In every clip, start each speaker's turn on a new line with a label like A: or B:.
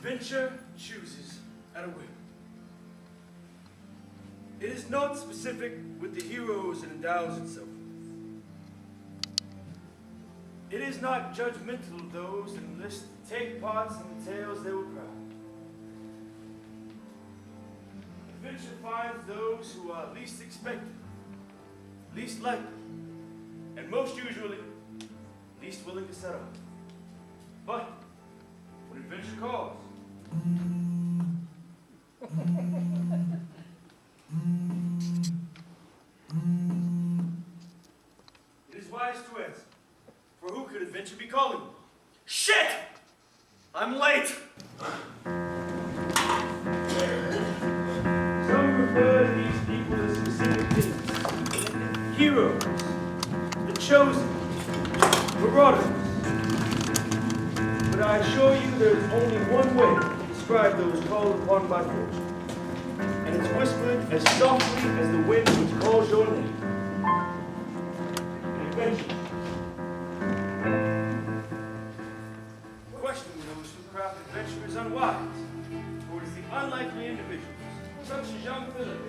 A: Adventure chooses at a whim. It is not specific with the heroes it endows itself with. It is not judgmental of those that enlist to take parts in the tales they will cry. Adventure finds those who are least expected, least likely, and most usually, least willing to set up. But when adventure calls, it is wise to answer. For who could adventure be calling? Shit! I'm late! Some refer to these people as specific things. Heroes, the chosen, marauders. But I assure you there is only one way to describe those called upon by fortune. And it's whispered as softly as the wind which calls your name. An adventure. Questioning those who craft adventure is unwise, for it is the unlikely individuals, such as young Philip,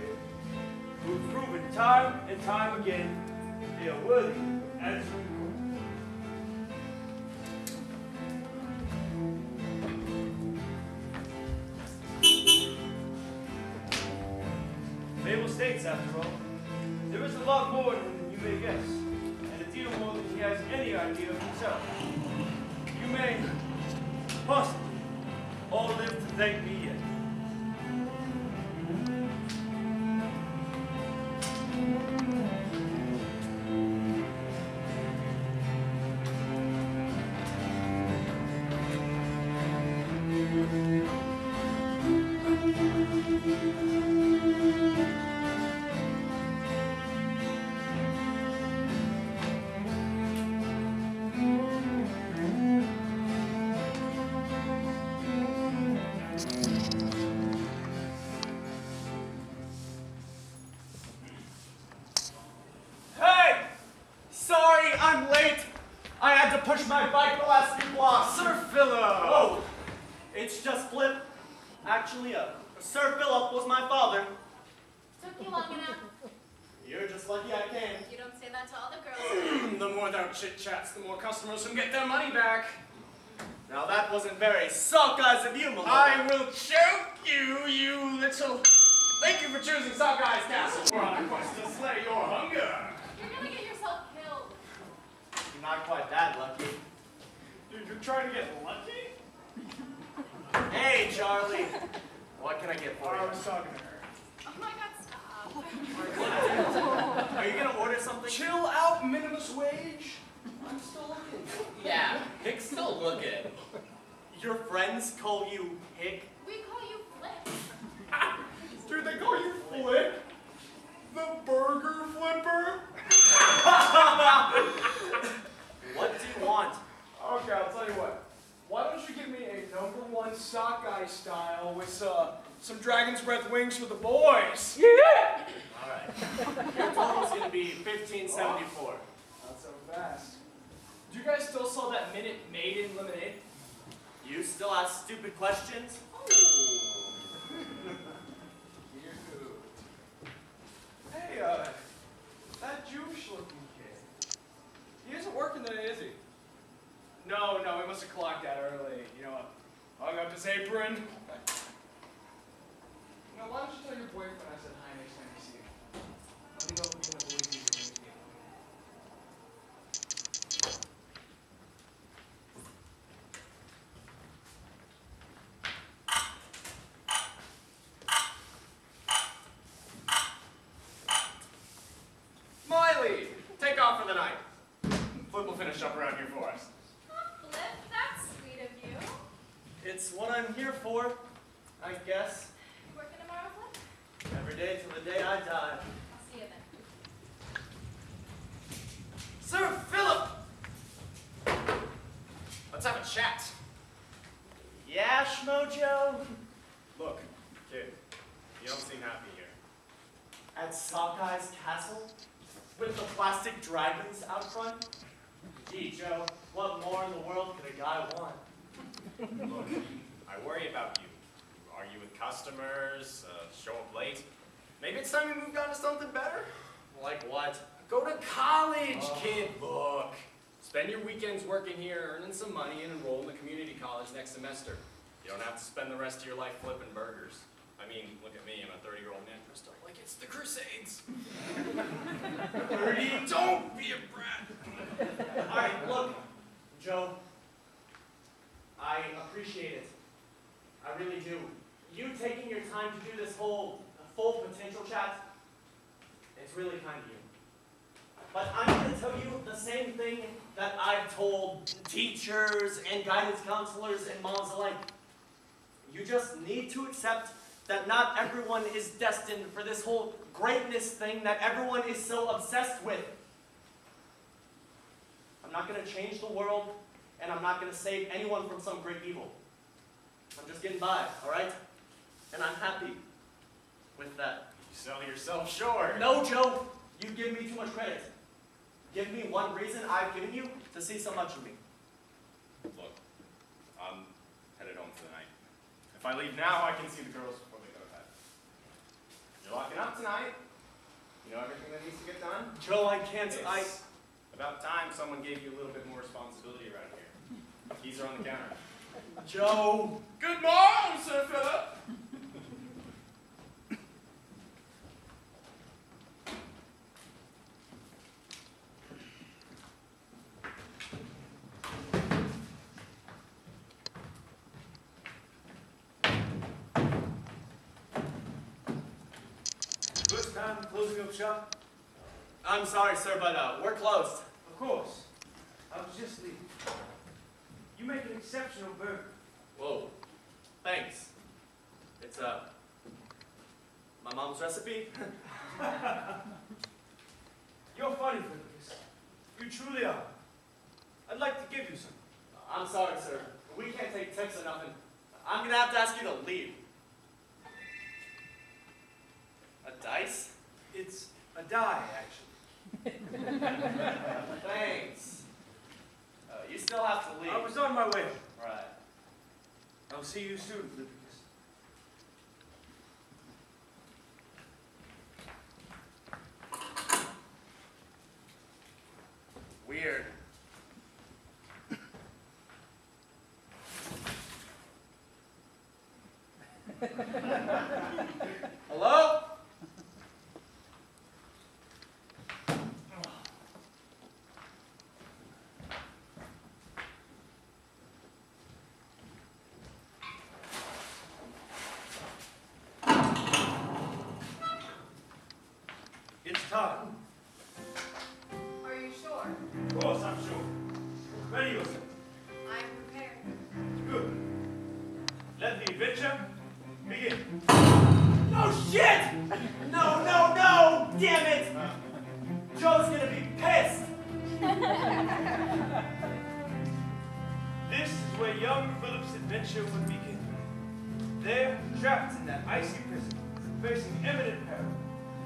A: who have proven time and time again they are worthy of answering the call. Mabel states, after all, there is a lot more to him than you may guess, and a deal more than he has any idea of himself. You may, possibly, all live to thank me yet.
B: Hey! Sorry, I'm late. I had to push my bike the last few blocks.
A: Sir Philip!
B: Oh, it's just Flip. Actually, Sir Philip was my father.
C: Took you long enough.
B: You're just lucky I came.
C: You don't say that to all the girls.
B: The more thou chit-chats, the more customers can get their money back. Now that wasn't very sockeyes of you, Malone.
D: I will choke you, you little... Thank you for choosing Sockeyes Castle. We're on a quest to slay your hunger.
C: You're gonna get yourself killed.
B: You're not quite that lucky.
D: Dude, you're trying to get lucky?
B: Hey, Charlie. What can I get for
D: I
B: you?
D: was talking to her.
C: Oh my god, stop.
B: Are you gonna order something?
D: Chill out, minimum wage. I'm still looking.
E: Yeah, Hick's still looking.
B: Your friends call you Hick?
C: We call you Flip.
D: Dude, they call you Flip? The burger flipper?
B: What do you want?
D: Okay, I'll tell you what. Why don't you give me a #1 sockeye style with some dragon's breath wings for the boys?
B: All right. Your total's gonna be $15.74.
D: Not so fast. Do you guys still sell that Minute Maiden lemonade?
B: You still ask stupid questions?
D: Hey, that Jewish-looking kid. He isn't working today, is he? No, he must have clocked out early. Hung up his apron. Why don't you tell your boyfriend I said hi next time you see him? Let me know if we can avoid these rooms again. Miley, take off for the night. Flip will finish up around here for us.
C: Oh, Flip, that's sweet of you.
B: It's what I'm here for, I guess.
C: Working tomorrow, Flip?
B: Every day till the day I die.
C: I'll see you then.
D: Sir Philip! Let's have a chat.
B: Yeah, Schmojo?
D: Look, kid, you don't seem happy here.
B: At Sockeyes Castle? With the plastic dragons out front? Gee, Joe, what more in the world could a guy want?
D: Look,
B: I worry about you. You argue with customers, show up late. Maybe it's time you moved on to something better?
E: Like what?
B: Go to college, kid. Look. Spend your weekends working here, earning some money, and enroll in the community college next semester. You don't have to spend the rest of your life flipping burgers. I mean, look at me, I'm a 30-year-old man dressed up like it's the Crusades. 30, don't be a brat.
E: All right, look, Joe. I appreciate it. I really do. You taking your time to do this whole full potential chat, it's really kind of you. But I'm going to tell you the same thing that I've told teachers and guidance counselors and moms alike. You just need to accept that not everyone is destined for this whole greatness thing that everyone is so obsessed with. I'm not going to change the world, and I'm not going to save anyone from some great evil. I'm just getting by, all right? And I'm happy with that.
B: You sell yourself short.
E: No, Joe, you give me too much credit. Give me one reason I've given you to see so much of me.
B: Look, I'm headed home for the night. If I leave now, I can see the girls before they go to bed. You're locking up tonight. You know everything that needs to get done?
E: Joe, I can't,
B: It's about time someone gave you a little bit more responsibility around here. Keys are on the counter.
E: Joe!
B: Good morning, Sir Philip.
A: First time closing up shop?
E: I'm sorry, sir, but we're closed.
A: Of course. I was just leaving. You make an exceptional burger.
E: Whoa. Thanks. It's, my mom's recipe.
A: You're funny, Lucas. You truly are. I'd like to give you some.
E: I'm sorry, sir. We can't take tips or nothing. I'm gonna have to ask you to leave. A dice?
A: It's a die, actually.
E: Thanks. You still have to leave.
A: I was on my way.
E: Right.
A: I'll see you soon, Lucas.
E: Weird. Hello?
A: It's time.
C: Are you sure?
A: Of course, I'm sure. Ready yourself.
C: I'm prepared.
A: Good. Let the adventure begin.
E: No shit! No, no, no! Damn it! Joe's gonna be pissed!
A: This is where young Philip's adventure would begin. There, trapped in that icy prison, facing imminent peril,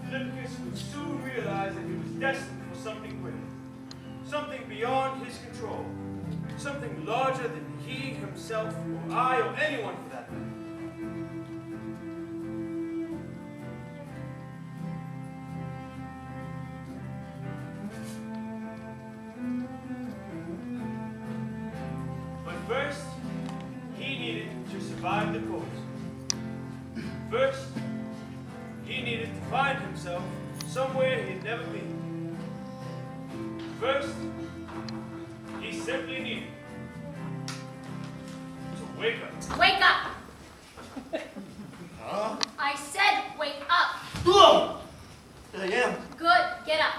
A: Philippus would soon realize that he was destined for something greater, something beyond his control, something larger than he himself, or I, or anyone for that matter. But first, he needed to survive the cold. First, he needed to find himself somewhere he'd never been. First, he simply needed to wake up.
C: Wake up!
A: Huh?
C: I said wake up!
E: Hello! I am.
C: Good, get up.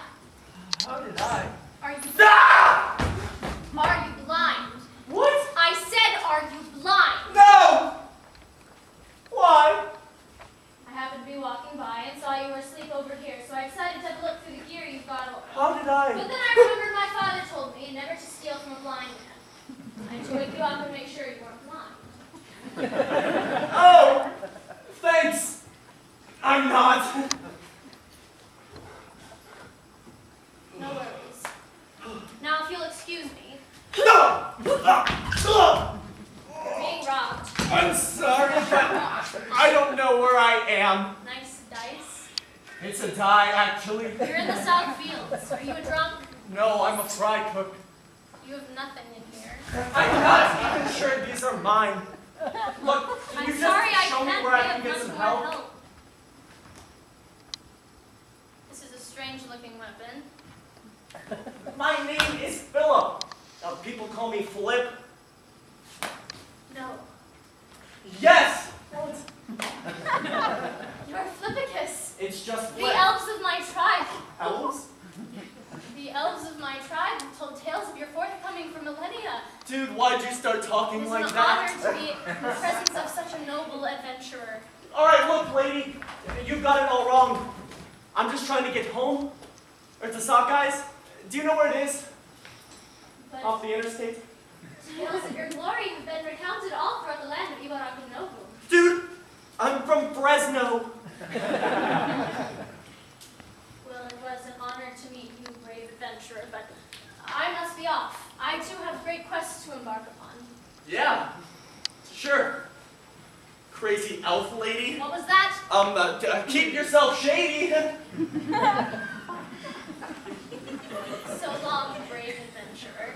E: How did I?
C: Are you
E: Ah!
C: Are you blind?
E: What?
C: I said are you blind?
E: No! Why?
C: I happened to be walking by and saw you were asleep over here, so I decided to have a look through the gear you've got on.
E: How did
C: But
E: I?
C: then I remembered my father told me never to steal from a blind man. I had to wake you up and make sure you weren't blind.
E: Oh! Thanks! I'm not.
C: No worries. Now if you'll excuse me,
E: No!
C: you're being robbed.
E: I'm don't know where I am.
C: Nice dice.
E: It's a die, actually.
C: You're in the South Fields. Are you a drunk?
E: No, I'm a fry cook.
C: You have nothing in here.
E: I'm not even sure these are mine. Look, can
C: I'm
E: you just
C: sorry, I
E: show me
C: can't
E: where I can
C: give
E: get
C: much
E: some
C: more
E: help?
C: help. This is a strange-looking weapon.
E: My name is Philip. People call me Flip.
C: No.
E: Yes!
C: You're Flippicus.
E: It's just
C: The
E: Flip.
C: elves of my tribe.
E: Elves?
C: The elves of my tribe have told tales of your forthcoming for millennia.
E: Dude, why'd you start
C: It
E: talking
C: is
E: like
C: an
E: that?
C: honor to be in the presence of such a noble adventurer.
E: Alright, look, lady. You got it all wrong. I'm just trying to get home. Or to Sockeyes. Do you know where it is?
C: But
E: Off the interstate?
C: tales of your glory have been recounted all throughout the land of Ibaraku Nobu.
E: Dude, I'm from Fresno.
C: Well, it was an honor to meet you, brave adventurer, but I must be off. I too have great quests to embark upon.
E: Yeah, sure. Crazy elf lady.
C: What was that?
E: Keep yourself shady.
C: So long, brave adventurer.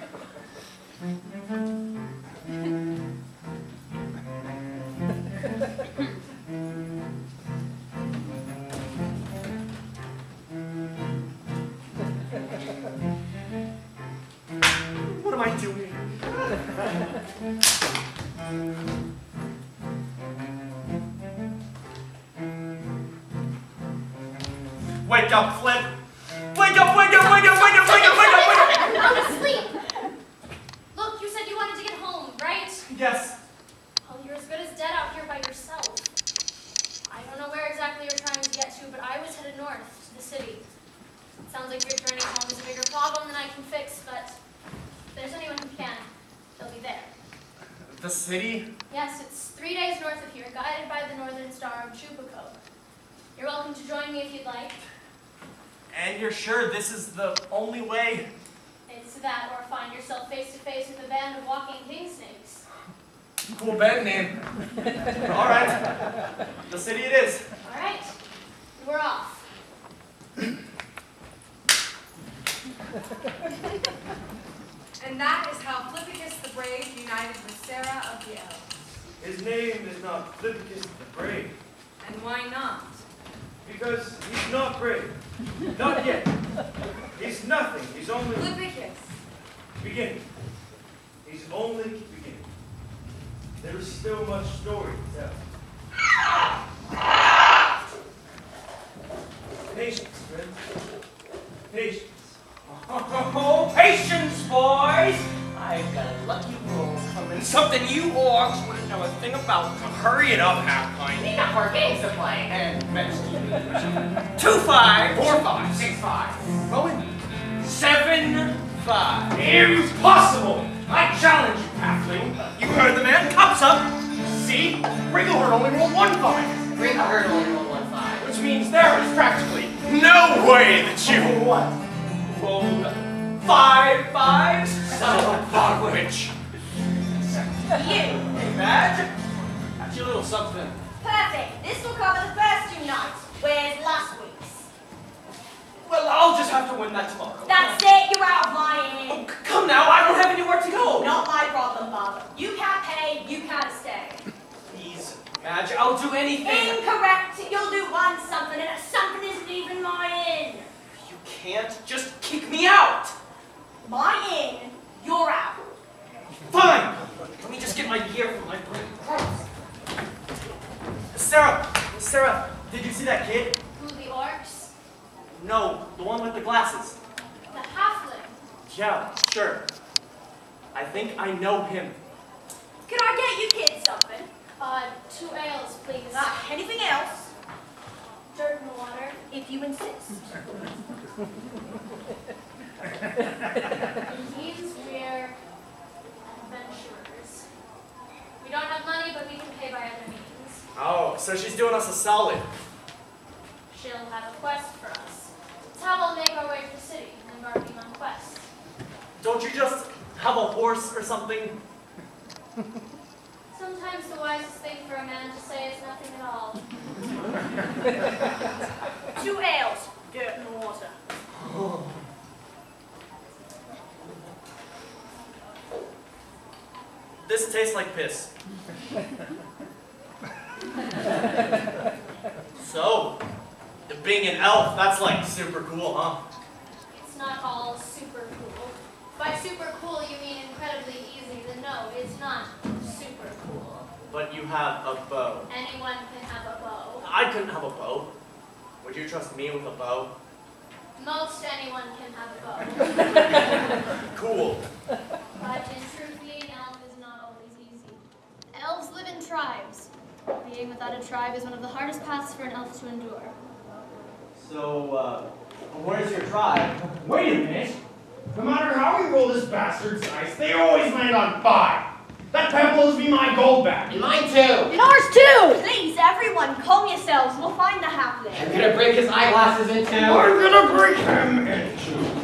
E: What am I doing? Wake up, Flip! Wake up, wake up, wake up, wake up, wake up, wake up, wake up!
C: I'm asleep! Look, you said you wanted to get home, right?
E: Yes,
C: Well, you're as good as dead out here by yourself. I don't know where exactly you're trying to get to, but I was headed north to the city. It sounds like your journey home is a bigger problem than I can fix, but if there's anyone who can, they'll be there.
E: the city?
C: Yes, it's 3 days north of here, guided by the northern star of Chupaco. You're welcome to join me if you'd like.
E: And you're sure this is the only way?
C: It's that, or find yourself face to face with a band of walking king snakes.
E: Cool band name. Alright, the city it is.
C: All right, we're off.
F: And that is how Flippicus the Brave united with Sarah of the Elves.
A: His name is not Flippicus the Brave,
F: And why not?
A: because he's not brave. Not yet. He's nothing. He's only
F: Flippicus.
A: beginning. He's only beginning. There is still much story to tell. Patience, friend. Patience.
G: Oh, patience, boys! I've got a lucky roll coming. Something you orcs wouldn't know a thing about. Hurry it up, Half-Pint. We got more games to play. And men's 2 5, 4 5, 6 5. Going 7 5. Impossible! I challenge you, Halfling. You heard the man. Cups up. See? Wriggleherd only rolled 1 5.
E: Wriggleherd only rolled 1 5.
G: Which means there is practically no way that you
E: What?
G: rolled 5 5s. Son of a bog witch.
F: You.
G: Hey, Madge. That's your little something.
H: Perfect. This will cover the first 2 nights. Where's last week's?
G: Well, I'll just have to win that tomorrow.
H: That's it. You're out of my
G: Oh,
H: end.
G: come now, I don't have anywhere to go.
H: Not my problem, Father. You can't pay. You can't stay.
G: Please, Madge, I'll do anything.
H: Incorrect. You'll do one something, and something isn't even my end.
G: You can't just kick me out.
H: My in. You're out.
G: Fine. Let me just get my gear from my brain.
E: Sarah, did you see that kid?
C: Who, the orcs?
E: No, the one with the glasses.
C: The halfling.
E: Yeah, sure. I think I know him.
H: Could I get you kids something?
C: 2 ales, please.
H: Anything else?
C: Dirt in the water.
H: If you insist.
C: These we're adventurers. We don't have money, but we can pay by other means.
E: Oh, so she's doing us a solid.
C: She'll have a quest for us. It's how we'll make our way to the city, embarking on quests.
E: Don't you just have a horse or something?
C: Some Sometimes the wisest thing for a man to say is nothing at all.
H: 2 ales, dirt and water.
E: This tastes like piss. So, being an elf, that's like super cool, huh?
C: It's not all super cool. By super cool, you mean incredibly easy. Then no, it's not super cool.
E: But you have a bow.
C: Anyone can have a bow.
E: I couldn't have a bow. Would you trust me with a bow?
C: Most anyone can have a bow.
E: Cool.
C: But in truth, being elf is not always easy. Elves live in tribes. Being without a tribe is one of the hardest paths for an elf to endure.
E: So, where's your tribe?
G: Wait a minute. No matter how we roll this bastard's dice, they always land on 5. That blows me my gold back.
I: And mine too.
H: And ours too! Please, everyone, calm yourselves. We'll find the halfling.
I: I'm gonna break his eyeglasses in two.
G: I'm gonna break him in 2.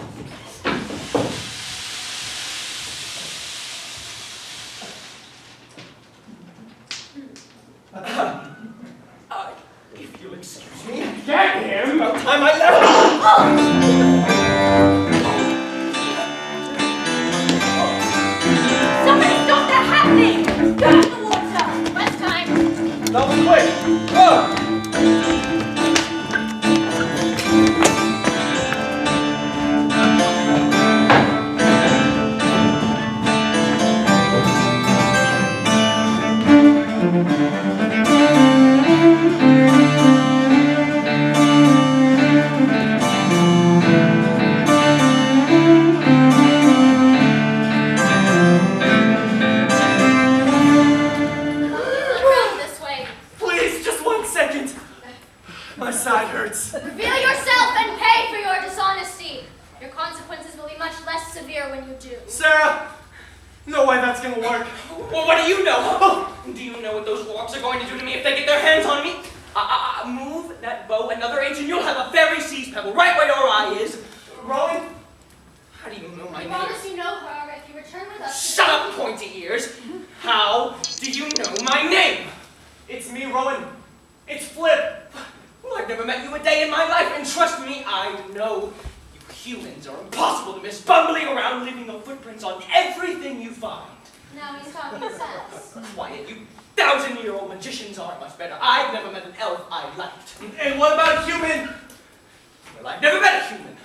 G: If you'll excuse me, get him! About time I left!
H: Somebody stop that happening! Get in the water!
C: Rest time.
E: That was quick.
C: Look around this way.
E: Please, just 1 second. My side hurts.
C: Reveal yourself and pay for your dishonesty. Your consequences will be much less severe when you do.
E: Sarah! No way that's gonna work.
G: Well, what do you know? Do you know what those orcs are going to do to me if they get their hands on me? Move that bow another inch and you'll have a fairy seas pebble right where your eye is.
E: Rowan?
G: How do you know my
C: I
G: name?
C: promise you know her if you return with us.
G: Shut up, pointy ears. How do you know my name?
E: It's me, Rowan. It's Flip.
G: Well, I've never met you a day in my life, and trust me, I know you humans are impossible to miss, bumbling around, leaving the footprints on everything you find.
C: Now he's talking sense.
G: Quiet, you 1,000-year-old magicians aren't much better. I've never met an elf I liked.
E: And what about human?
G: Well, I've never met a human.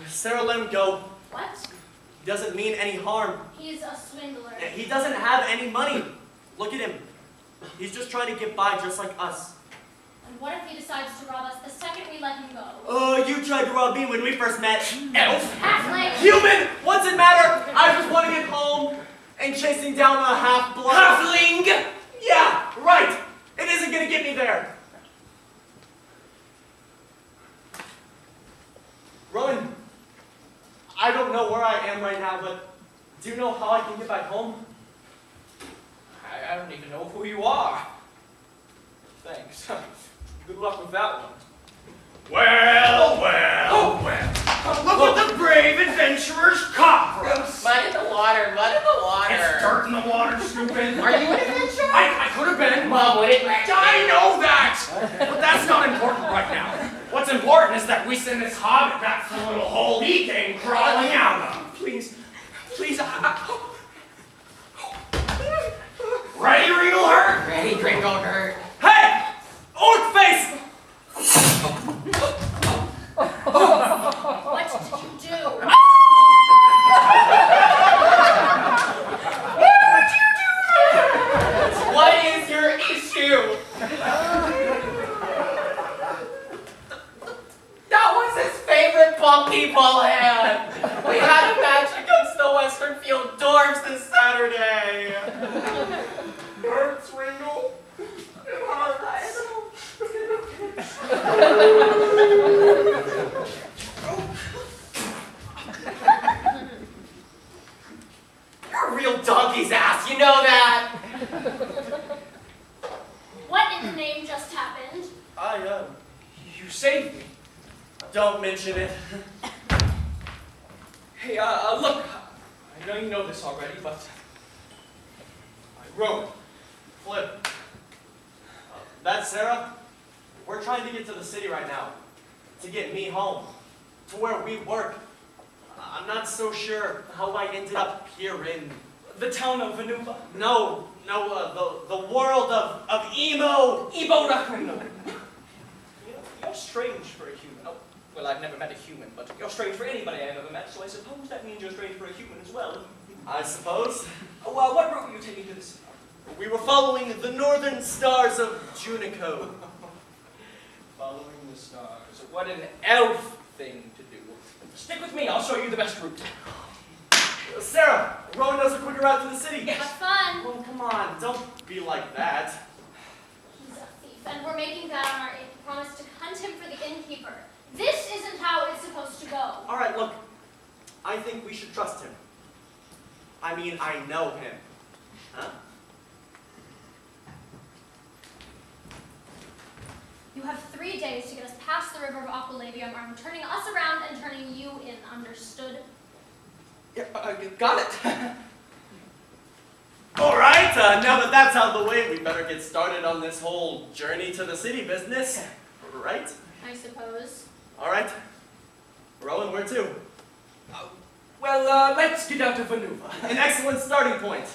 E: Sarah, let him go.
C: What?
E: He doesn't mean any harm.
C: He's a swindler.
E: He doesn't have any money. Look at him. He's just trying to get by just like us.
C: And what if he decides to rob us the second we let him go?
E: You tried to rob me when we first met.
G: Elf?
C: Halfling!
E: Human! What's it matter? I just want to get home and chasing down a half-blood.
G: Halfling!
E: Yeah, right. It isn't gonna get me there. Rowan, I don't know where I am right now, but do you know how I can get back home?
G: I don't even know who you are. Thanks. Good luck with that one.
A: Well, well, well. Look what the brave adventurers caught for us.
I: Mud in the water, mud in the water.
A: It's dirt in the water, stupid.
I: Are you an adventurer?
A: I could have been.
I: Mom, would it let
A: I
I: you?
A: know that! But that's not important right now. What's important is that we send this hobbit back to the little hole he came crawling out of.
G: Please, please,
A: Ready, Ringlehurt?
I: Ready, Gringo hurt.
E: Hey! Orc face!
C: What did you do?
I: What is your issue? That was his favorite Bumpy Ball hand. We had a match against the Westernfield Dwarves this Saturday.
A: Hurts, Ringle. It hurts.
I: You're a real donkey's ass, you know that?
C: What in the name just happened?
G: you saved me.
E: Don't mention it.
G: Hey, look, I know you know this already, but
E: Rowan. Flip. That's Sarah. We're trying to get to the city right now. To get me home. To where we work. I'm not so sure how I ended up here in...
G: The town of Vanuva?
E: No, the world of emo.
G: Ebo Rahman. You're strange for a human. Oh, well, I've never met a human, but you're strange for anybody I've ever met, so I suppose that means you're strange for a human as well.
E: I suppose.
G: Oh, what route were you taking to the city?
E: We were following the northern stars of Junico.
G: Following the stars. What an elf thing to do. Stick with me, I'll show you the best route.
E: Sarah, Rowan knows a quicker route to the city.
C: Have fun.
E: Oh, come on, don't be like that.
C: He's a thief, and we're making that on our promise to hunt him for the innkeeper. This isn't how it's supposed to go.
E: All right, look, I think we should trust him. I mean, I know him. Huh?
C: You have 3 days to get us past the river of Aqualabium, or I'm turning us around and turning you in. Understood?
G: Yeah, got it.
E: All right, now that that's out of the way, we better get started on this whole journey to the city business, right?
C: I suppose.
E: All right. Rowan, where to?
G: Well, let's get out to Vanuva.
E: An excellent starting point.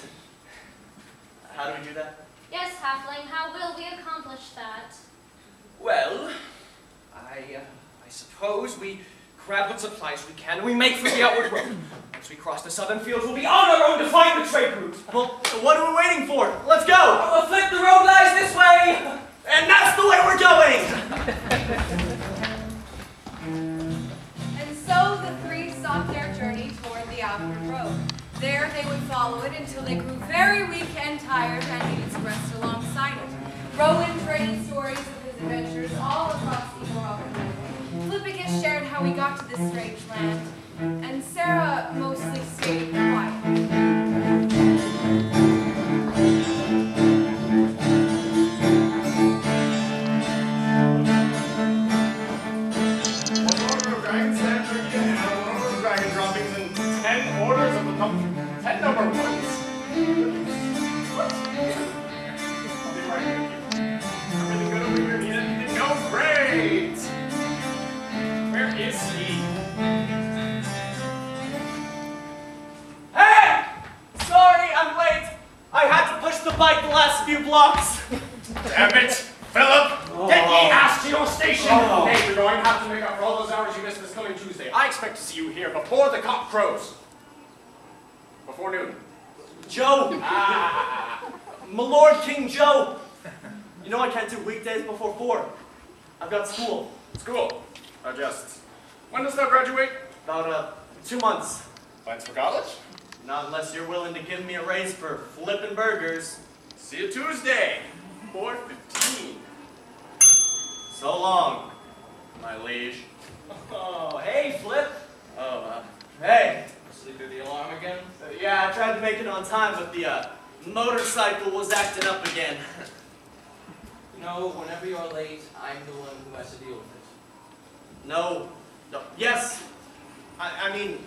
E: How do we do that?
C: Yes, Halfling, how will we accomplish that?
G: Well, I suppose we grab what supplies we can and we make for the outward road. Once we cross the southern fields, we'll be on our own to find the trade route.
E: Well, what are we waiting for? Let's go!
G: Oh, Flip, the road lies this way!
E: And that's the way we're going!
F: And so the three stopped their journey toward the outward road. There they would follow it until they grew very weak and tired and needed some rest alongside it. Rowan traded stories of his adventures all across the Moroccan. Flippicus shared how he got to this strange land, and Sarah mostly stayed quiet.
B: One order of dragon slam turkey and one order of dragon droppings and 10 orders of the pumpkin. 10 number ones. What? I'll be right with you. I'm really good over here. Need anything? No, great! Where is he?
E: Hey! Sorry, I'm late. I had to push the bike the last few blocks.
B: Damn it! Philip! Get ye ass to your station! Hey, you're going to have to make up for all those hours you missed this coming Tuesday. I expect to see you here before the cock crows. Before noon.
E: Joe! My Lord King Joe! You know I can't do weekdays before 4. I've got school.
B: School. When does thou graduate?
E: About 2 months.
B: Plans for college?
E: Not unless you're willing to give me a raise for flipping burgers.
B: See you Tuesday. 4:15.
E: So long, my liege.
G: Oh, hey, Flip.
E: Oh, hey.
G: Sleep through the alarm again?
E: Yeah, I tried to make it on time, but the motorcycle was acting up again.
G: You know, whenever you're late, I'm the one who has to deal with it.
E: No. Yes. I mean,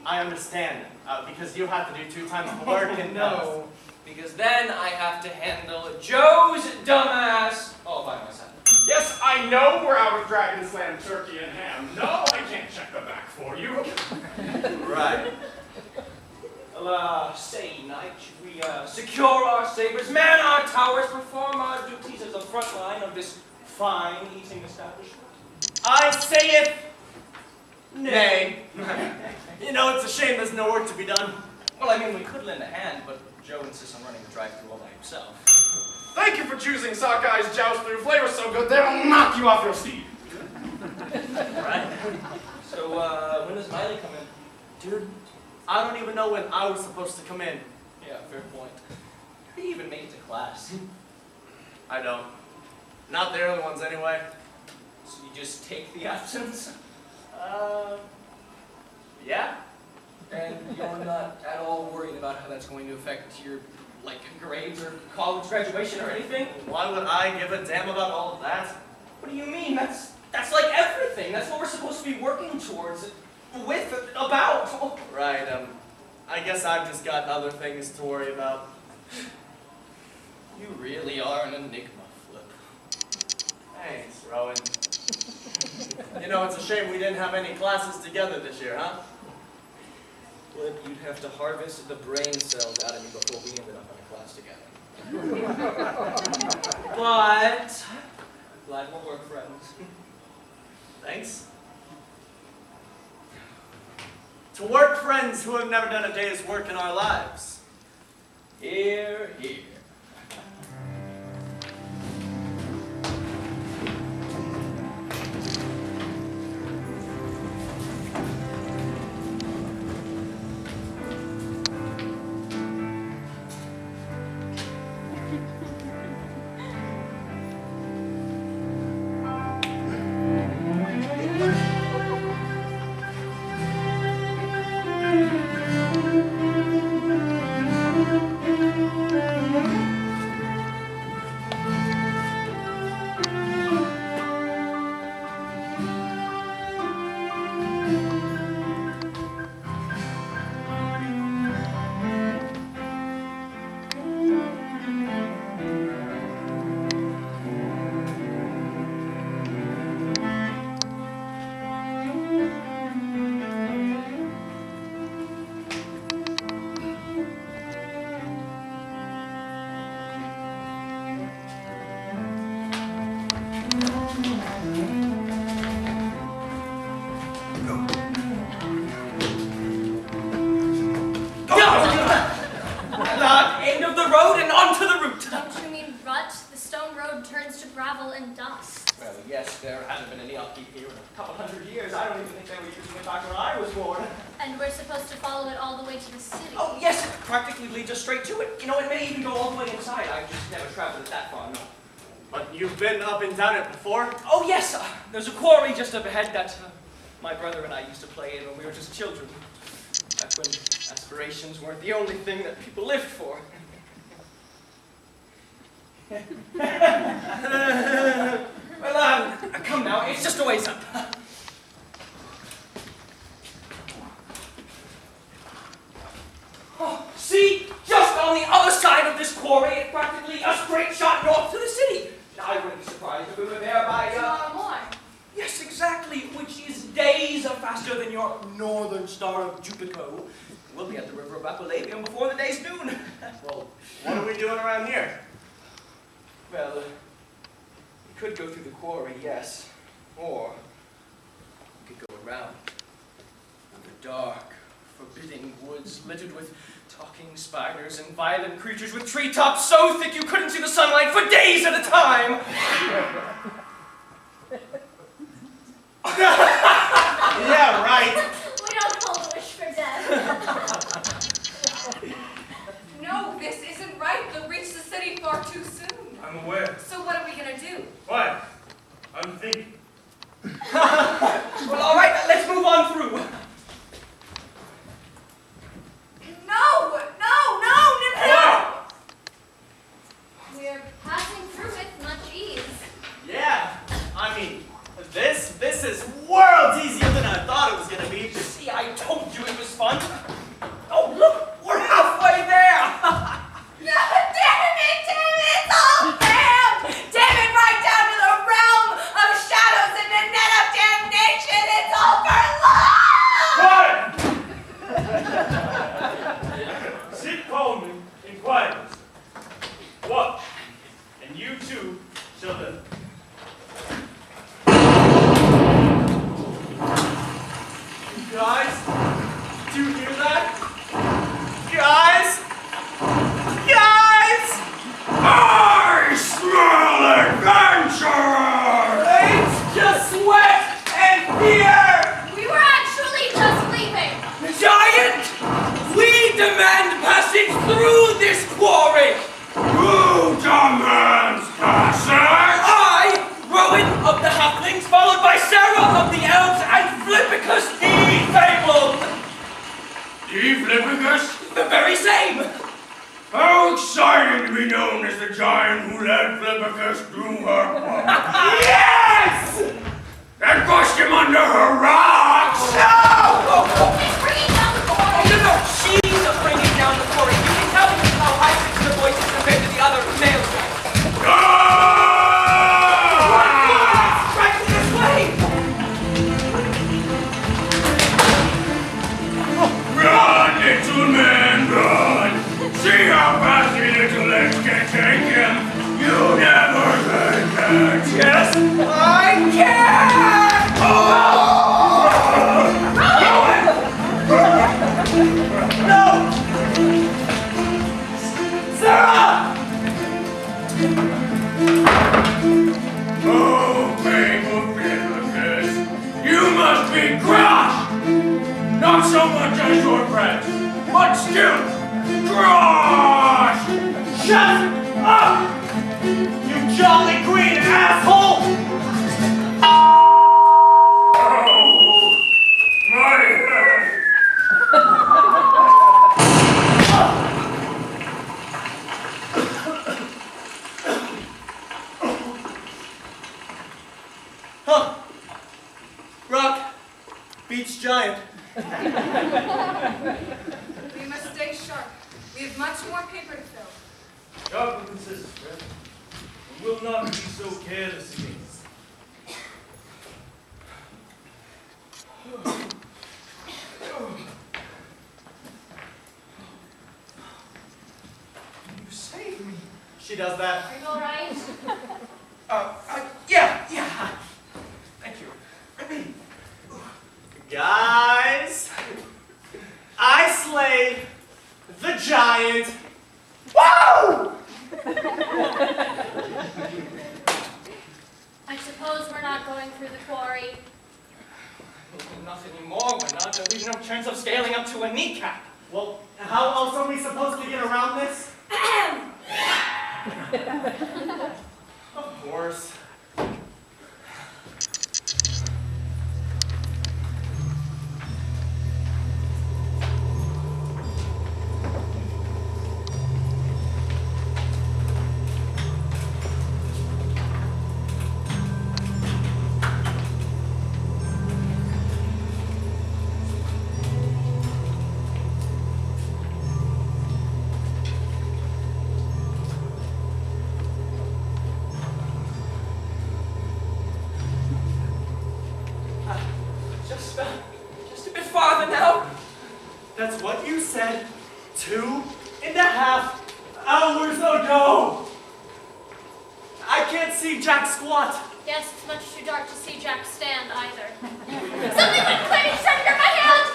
E: I understand. Because you have to do 2 times the work and...
G: No, because then I have to handle Joe's dumbass all by myself.
B: Yes, I know we're out of Dragon Slam turkey and ham. No, I can't check the back for you.
E: Right.
G: Well, say, Knight, should we secure our sabers, man our towers, perform our duties as the front line of this fine eating establishment?
E: I say it. Nay. You know, it's a shame there's no work to be done.
G: Well, I mean, we could lend a hand, but Joe insists on running the drive-thru all by himself.
B: Thank you for choosing Sockeyes Joust Through. Flavor's so good, they'll knock you off your seat.
G: Right. So, when does Miley come in?
E: Dude, I don't even know when I was supposed to come in.
G: Yeah, fair point. He even made it to class.
E: I don't. Not the early ones, anyway.
G: So you just take the absence?
E: Yeah?
G: And you're not at all worried about how that's going to affect your, like, grades or college graduation or anything?
E: Why would I give a damn about all of that?
G: What do you mean? That's like everything. That's what we're supposed to be working towards, about.
E: Right, I guess I've just got other things to worry about.
I: You really are an enigma, Flip.
E: Thanks, Rowan. You know, it's a shame we didn't have any classes together this year, huh?
G: Flip, you'd have to harvest the brain cells out of me before we ended up in a class together. But I'm glad we're work friends.
E: Thanks. To work friends who have never done a day's work in our lives.
G: Here, here. End of the road and onto the route.
C: Don't you mean rut? The stone road turns to gravel and dust.
G: Well, yes, there hasn't been any upkeep here in a couple hundred years. I don't even think they were using it back when I was born.
C: And we're supposed to follow it all the way to the city.
G: Oh, yes, it practically leads us straight to it. You know, it may even go all the way inside. I've just never traveled it that far, no.
E: But you've been up and down it before?
G: Oh, yes, there's a quarry just up ahead that my brother and I used to play in when we were just children. Back when aspirations weren't the only thing that people lived for. Well, come now, it's just a ways up. Oh, see, just on the other side of this quarry, it's practically a straight shot north to the city. I wouldn't be surprised if we were there by,
C: Tomorrow more.
G: Yes, exactly, which is days faster than your northern star of Jupico. We'll be at the river of Aquilabium before the day's noon.
E: Well, what are we doing around here?
G: Well, we could go through the quarry, yes. Or we could go around the dark, forbidding woods littered with talking spiders and violent creatures with treetops so thick you couldn't see the sunlight for days at a time.
E: Yeah, right.
C: We don't hold a wish for death.
F: No, this isn't right. They'll reach the city far too soon.
A: I'm aware.
F: So what are we gonna do?
A: What? I'm thinking.
G: Well, all right, let's move on through.
F: No!
C: We're passing through with much ease.
E: Yeah, I mean, this is worlds easier than I thought it was gonna be.
G: See, I told you it was fun. Oh, look, we're halfway there.
F: Damn it, it's all damned! Damn it, right down to the realm of shadows and the net of damnation! It's all for love!
A: Quiet! Sit calmly and quietly. Watch, and you too shall live.
E: Guys, do you hear that? Guys! Guys!
G: I smell adventure! It's just sweat and fear!
C: We were actually just leaving.
G: Giant! We demand passage through this quarry! Who demands passage? I, Rowan of the Halflings, followed by Sarah of the Elves and Flippicus the Fabled! The Flippicus? The very same! How exciting to be known as the giant who led Flippicus through her Yes! And pushed him under her rocks! No!
C: He's bringing down the quarry.
G: No, she's bringing down the quarry. You can tell how high pitched the voice is compared to the other male
A: little man run. See how fast your little legs can take him. You never can catch. Yes, I can! No! Sarah! Oh, babe of bitterness, you must be crushed! Not so much as your friends, but still crushed! Shut up! You jolly green asshole! Oh, my head!
E: Huh. Rock beats giant.
F: We must stay sharp. We have much more paper to fill.
A: Sharp and consistent, friend. And will not be so careless again.
G: You saved me.
E: She does that.
C: Are you all right?
G: Yeah. Thank you.
E: Guys, I slayed the giant.
G: Woo!
C: I suppose we're not going through the quarry.
G: Nothing anymore. We're not. There leaves no chance of scaling up to a kneecap.
E: Well, how else are we supposed to get around this? Of course.
G: Just a bit farther now.
E: That's what you said 2.5 hours ago. I can't see Jack squat.
C: Yes, it's much too dark to see Jack stand either. Something went clicking under my hand!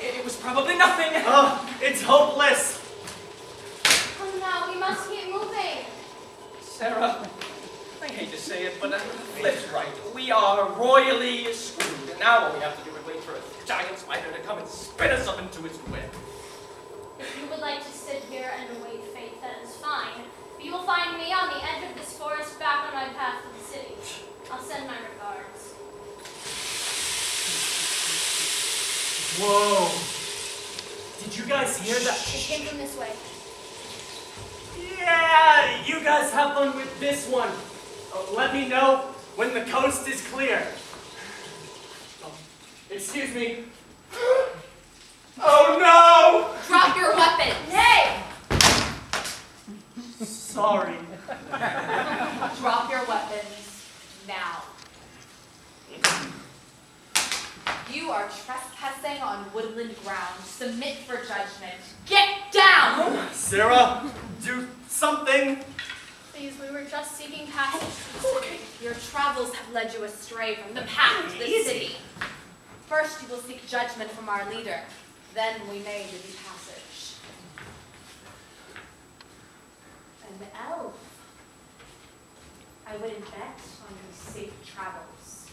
G: It was probably nothing.
E: Oh, it's hopeless.
C: Come now, we must keep moving.
G: Sarah, I hate to say it, but Flip's right. We are royally screwed. And now all we have to do is wait for a giant spider to come and spin us up into its web.
C: If you would like to sit here and await fate, that is fine. But you will find me on the edge of this forest back on my path to the city. I'll send my regards.
E: Whoa. Did you guys hear that?
C: It came from this way.
E: Yeah, you guys have fun with this one. Let me know when the coast is clear. Oh, excuse me. Oh no!
F: Drop your weapon.
C: Nay!
E: Sorry.
F: Drop your weapons now. You are trespassing on woodland ground. Submit for judgment. Get down!
E: Sarah, do something.
C: Please, we were just seeking passage to the city.
F: Your travels have led you astray from the path to the city. First, you will seek judgment from our leader. Then we may give you passage. An elf. I wouldn't bet on your safe travels.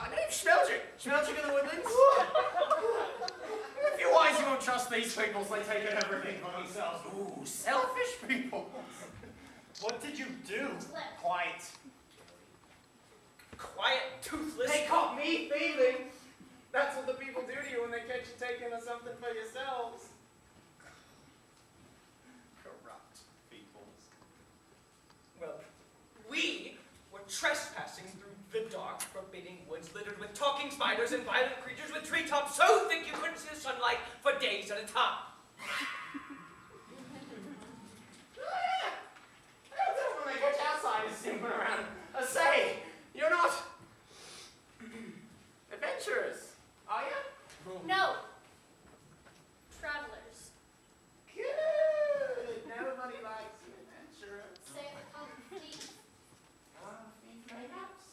G: Name's Schmeldrick. Schmeldrick of the Woodlands. If you're wise, you won't trust these people, so they take everything for themselves. Ooh, selfish people.
E: What did you do?
G: Quiet. Quiet, toothless.
E: They caught me thieving. That's what the people do to you when they catch you taking something for yourselves.
G: Corrupt people. Well, we were trespassing through the dark, forbidding woods littered with talking spiders and violent creatures with treetops so thick you couldn't see the sunlight for days at a time.
E: When they catch outsiders snooping around, I say, you're not adventurers, are you?
C: No. Travelers.
E: Good. Nobody likes an adventurer.
C: Say it thief.
E: Perhaps,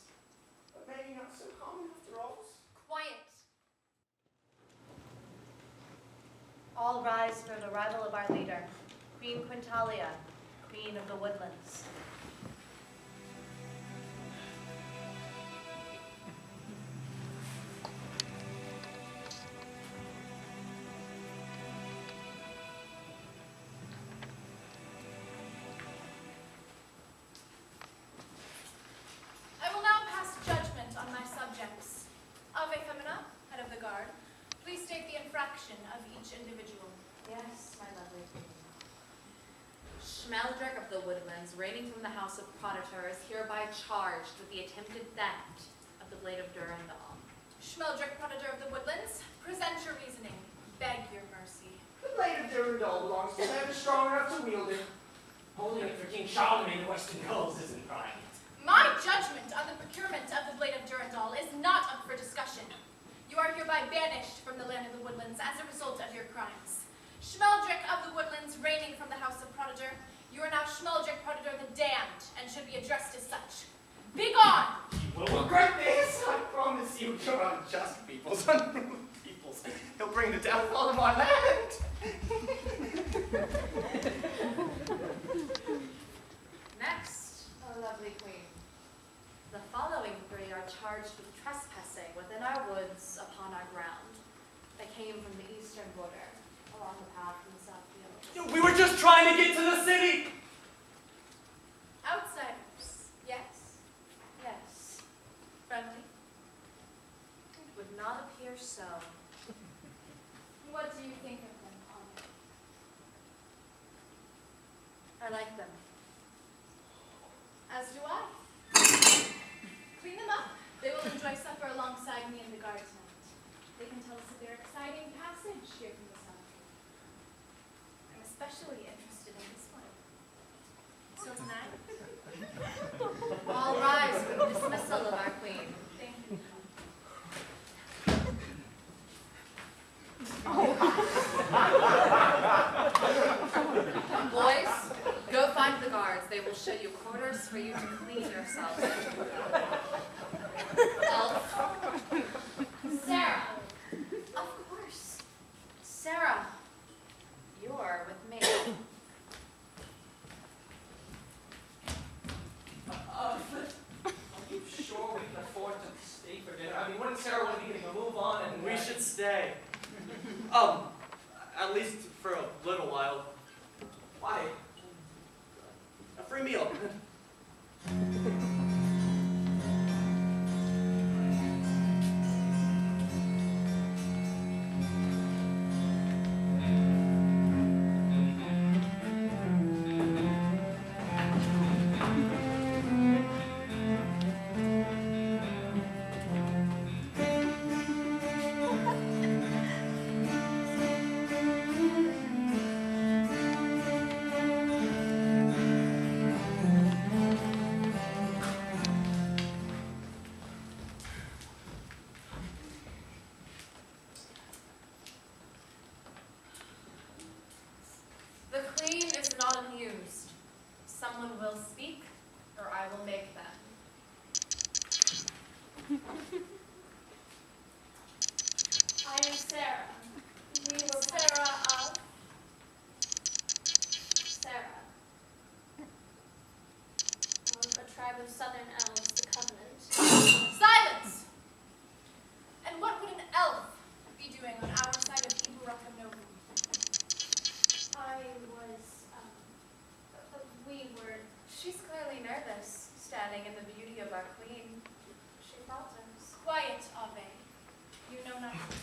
E: but maybe not so common after all.
C: Quiet.
J: All rise for the arrival of our leader, Queen Quintalia, Queen of the Woodlands.
F: I will now pass judgment on my subjects. Ave Femina, head of the guard, please state the infraction of each individual.
J: Yes, my lovely queen. Schmeldrick of the Woodlands, reigning from the house of Proditor, is hereby charged with the attempted theft of the Blade of Durandal.
F: Schmeldrick, Proditor of the Woodlands, present your reasoning. Beg your mercy.
E: The blade of Durandal belongs to whoever is strong enough to wield it.
G: Holding it for King Charlemagne of Western Gulls isn't right.
F: My judgment on the procurement of the Blade of Durandal is not up for discussion. You are hereby banished from the land of the Woodlands as a result of your crimes. Schmeldrick of the Woodlands, reigning from the house of Proditor, you are now Schmeldrick Proditor the Damned, and should be addressed as such. Begone!
E: You will regret this. I promise you, you're unjust peoples, unruly peoples. He'll bring the downfall of our land.
J: Next, oh lovely queen, the following three are charged with trespassing within our woods upon our ground. They came from the eastern border, along the path from the south fields.
E: We were just trying to get to the city.
F: Outsiders, yes.
J: Yes,
F: Friendly.
J: it would not appear so.
F: What do you think of them, Honor?
J: I like them.
F: As do I. Clean them up. They will enjoy supper alongside me in the guard tonight. They can tell us of their exciting passage here from the south. I'm especially interested in this one. So tonight,
J: All rise for the dismissal of our queen.
F: thank you.
J: Boys, go find the guards. They will show you quarters for you to clean yourselves. Elf.
C: Sarah.
J: Of course. Sarah, you're with me.
G: Are you sure we can afford to stay for dinner? I mean, wouldn't Sarah want to be getting a move on and
E: We should stay. At least for a little while.
G: Why?
E: A free meal.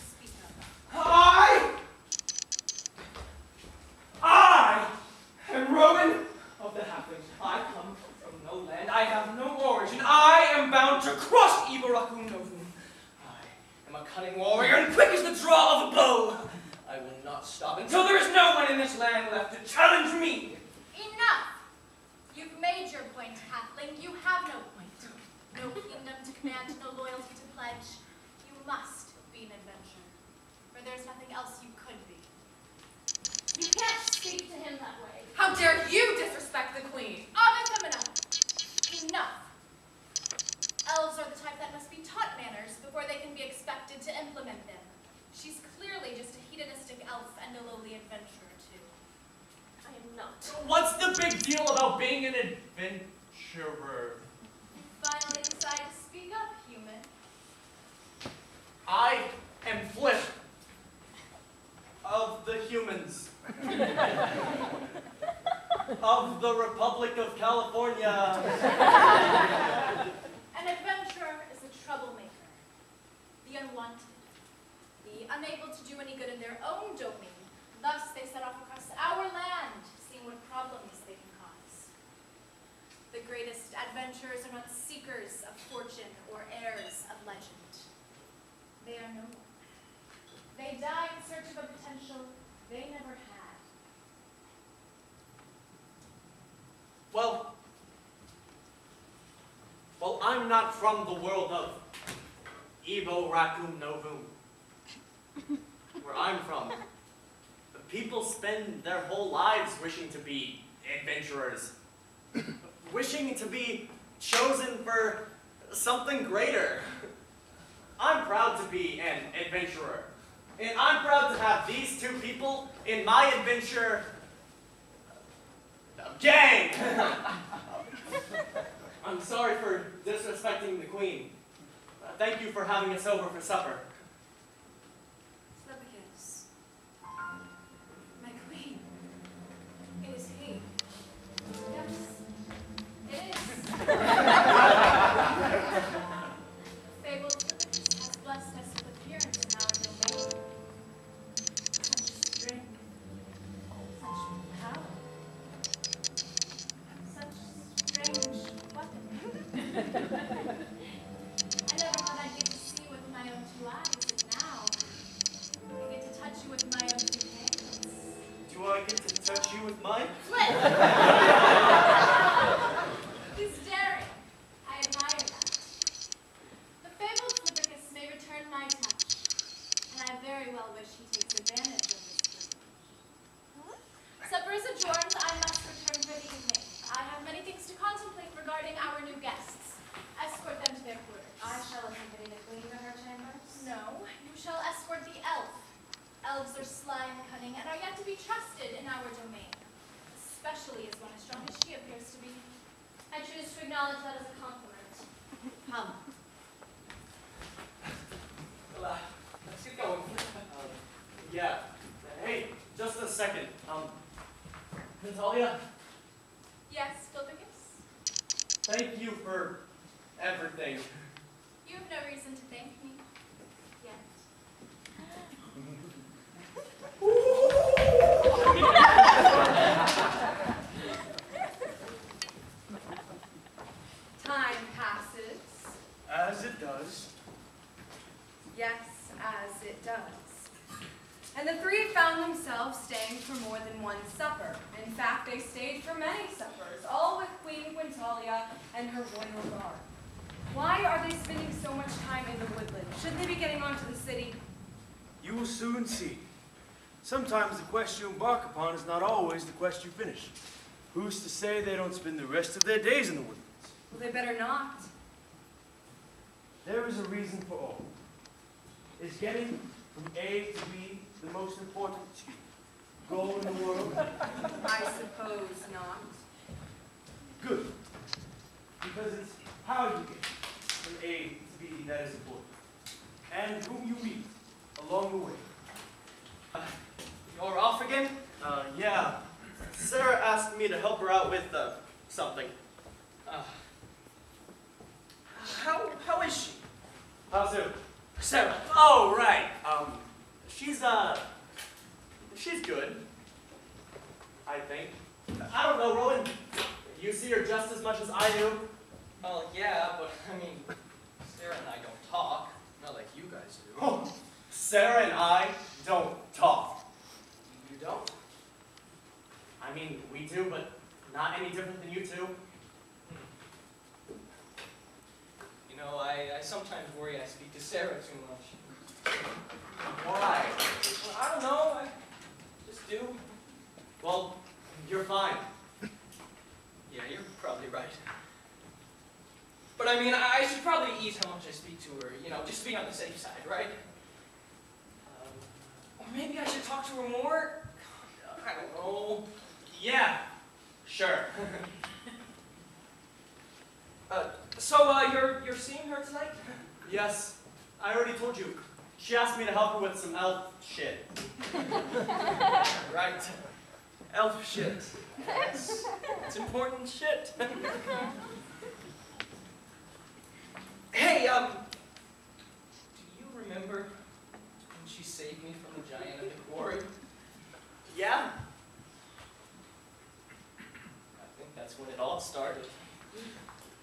J: Speak up.
G: I am Roman of the Halflings. I come from no land. I have no origin. I am bound to crush Ibaracum Novum. I am a cunning warrior and quick as the draw of a bow. I will not stop until there is no one in this land left to challenge me.
C: Enough! You've made your point, halfling. You have no point. No kingdom to command, no loyalty to pledge. You must be an adventurer, for there's nothing else you could be. You can't speak to him that way.
F: How dare you disrespect the queen?
C: Ave Femina! Enough! Elves are the type that must be taught manners before they can be expected to implement them. She's clearly just a hedonistic elf and a lowly adventurer, too. I am not.
E: What's the big deal about being an adventurer?
C: You finally decide to speak up, human.
E: I am Flip of the humans. Of the Republic of California.
C: An adventurer is a troublemaker, the unwanted, the unable to do any good in their own domain. Thus, they set off across our land, seeing what problems they can cause. The greatest adventurers are not seekers of fortune or heirs of legend. They are no more. They die in search of a potential they never had.
E: Well, I'm not from the world of Evo Raccoon Novum. Where I'm from, the people spend their whole lives wishing to be adventurers. Wishing to be chosen for something greater. I'm proud to be an adventurer. And I'm proud to have these two people in my adventure gang. I'm sorry for disrespecting the queen. Thank you for having us over for supper.
C: Slepicus. My queen. It is he. Yes, it is. Fabled Slepicus has blessed us with appearance in our domain. Such strength, such power, such strange weapons. I never thought I'd get to see with my own two eyes, and now I get to touch you with my own two hands.
E: Do I get to touch you with mine?
C: Flip! He's daring. I admire that. The fabled Flippicus may return my touch, and I very well wish he takes advantage of this privilege. Supper is adjourned. I must return for the evening. I have many things to contemplate regarding our new guests. Escort them to their quarters.
J: I shall accompany the queen to her chambers.
C: No, you shall escort the elf. Elves are sly and cunning and are yet to be trusted in our domain, especially as one as strong as she appears to be. I choose to acknowledge that as a compliment.
J: Come.
E: Well, let's get going. Yeah. Hey, just a second. Natalia,
C: Yes, Flippicus?
E: thank you for everything.
C: You have no reason to thank me. Yet.
F: Time passes.
A: As it does.
F: Yes, as it does. And the three found themselves staying for more than one supper. In fact, they stayed for many suppers, all with Queen Quintalia and her royal guard. Why are they spending so much time in the woodland? Shouldn't they be getting on to the city?
A: You will soon see. Sometimes the quest you embark upon is not always the quest you finish. Who's to say they don't spend the rest of their days in the woodlands?
F: Well, they better not.
A: There is a reason for all. Is getting from A to B the most important goal in the world?
F: I suppose not.
A: Good. Because it's how you get from A to B that is important. And whom you meet along the way.
E: You're off again? Yeah. Sarah asked me to help her out with, something.
G: How is she?
E: How's who?
G: Sarah.
E: Oh, right. She's good. I think. I don't know, Rowan. You see her just as much as I do.
G: Well, yeah, but I mean, Sarah and I don't talk. Not like you guys do.
E: Oh, Sarah and I don't talk.
G: You don't?
E: I mean, we do, but not any different than you two.
G: You know, I sometimes worry I speak to Sarah too much.
E: Why?
G: Well, I don't know. I just do.
E: Well, you're fine.
G: Yeah, you're probably right. But I mean, I should probably ease how much I speak to her, you know, just to be on the safe side, right? Or maybe I should talk to her more? I don't know.
E: Yeah, sure.
G: So you're seeing her tonight?
E: Yes, I already told you. She asked me to help her with some elf shit.
G: Right. Elf shit. It's important shit. Hey, do you remember when she saved me from the giant at the quarry?
E: Yeah?
G: I think that's when it all started.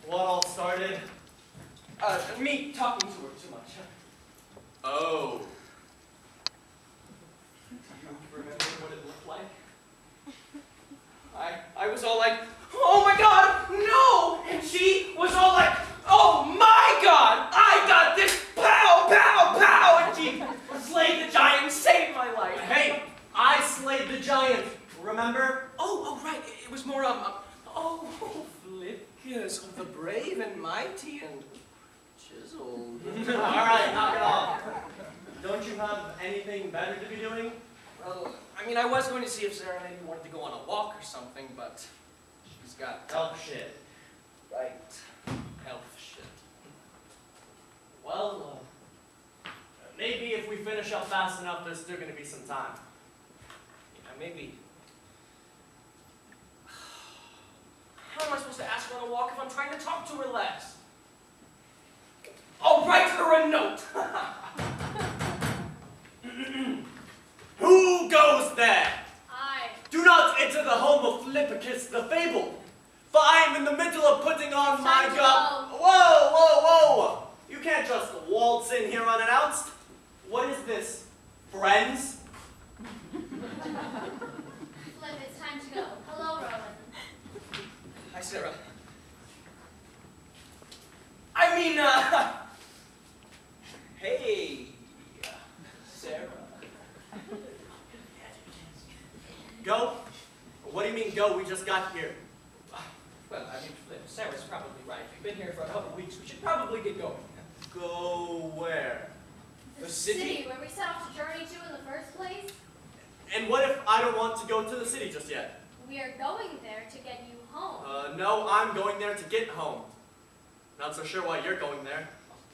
E: What all started?
G: Me talking to her too much.
E: Oh.
G: Do you remember what it looked like? I was all like, oh my god, no! And she was all like, oh my god, I got this, pow, pow, pow! And she slayed the giant and saved my life.
E: Hey, I slayed the giant, remember?
G: Oh, right, it was more, oh, Flipkers of the brave and mighty and chiseled.
E: Alright, knock it off. Don't you have anything better to be doing?
G: Well, I mean, I was going to see if Sarah maybe wanted to go on a walk or something, but she's got
E: Elf shit.
G: right elf shit.
E: Well, maybe if we finish up fast enough, there's still gonna be some time.
G: Yeah, maybe. How am I supposed to ask her on a walk if I'm trying to talk to her less? I'll write her a note.
E: Who goes there?
C: I.
E: Do not enter the home of Philippicus the Fabled, for I am in the middle of putting on my
C: Time to
E: job.
C: go.
E: Whoa, whoa, whoa! You can't just waltz in here unannounced. What is this, friends?
C: Flip, it's time to go. Hello, Rowan.
G: Hi, Sarah. I mean, hey, Sarah.
E: Go? What do you mean go? We just got here.
G: Well, I mean, Sarah's probably right. We've been here for a couple weeks. We should probably get going.
E: Go where?
G: The city?
C: Where we set off to journey to in the first place?
E: And what if I don't want to go to the city just yet?
C: We are going there to get you home.
E: No, I'm going there to get home. Not so sure why you're going there.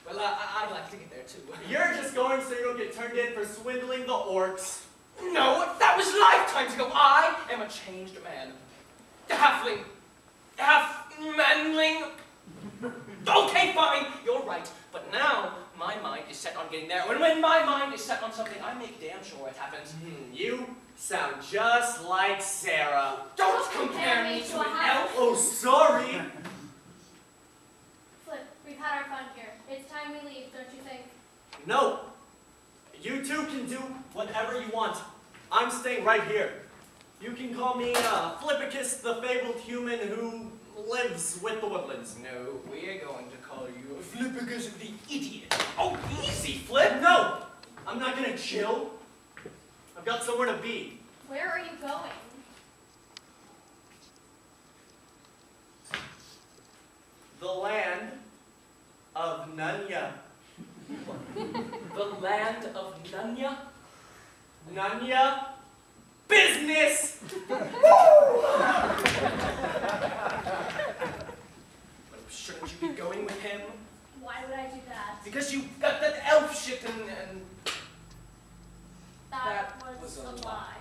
G: Well, I'd like to get there too.
E: You're just going so you don't get turned in for swindling the orcs.
G: No, that was lifetimes ago. I am a changed man. Halfling. Half-manling. Okay, fine, you're right. But now, my mind is set on getting there. And when my mind is set on something, I make damn sure it happens.
E: You sound just like Sarah.
G: Don't compare me to an elf.
E: Oh, sorry.
C: Flip, we've had our fun here. It's time we leave, don't you think?
E: No. You two can do whatever you want. I'm staying right here. You can call me Flippicus, the fabled human who lives with the woodlands.
G: No, we're going to call you Flippicus the idiot. Oh, easy, Flip.
E: No, I'm not gonna chill. I've got somewhere to be.
C: Where are you going?
E: The land of Nunya.
G: The land of Nunya?
E: Nunya? Business!
G: But shouldn't you be going with him?
C: Why would I do that?
G: Because you got that elf shit and
C: That
G: That
C: was
G: was
C: a
G: a
C: lie.
G: lie.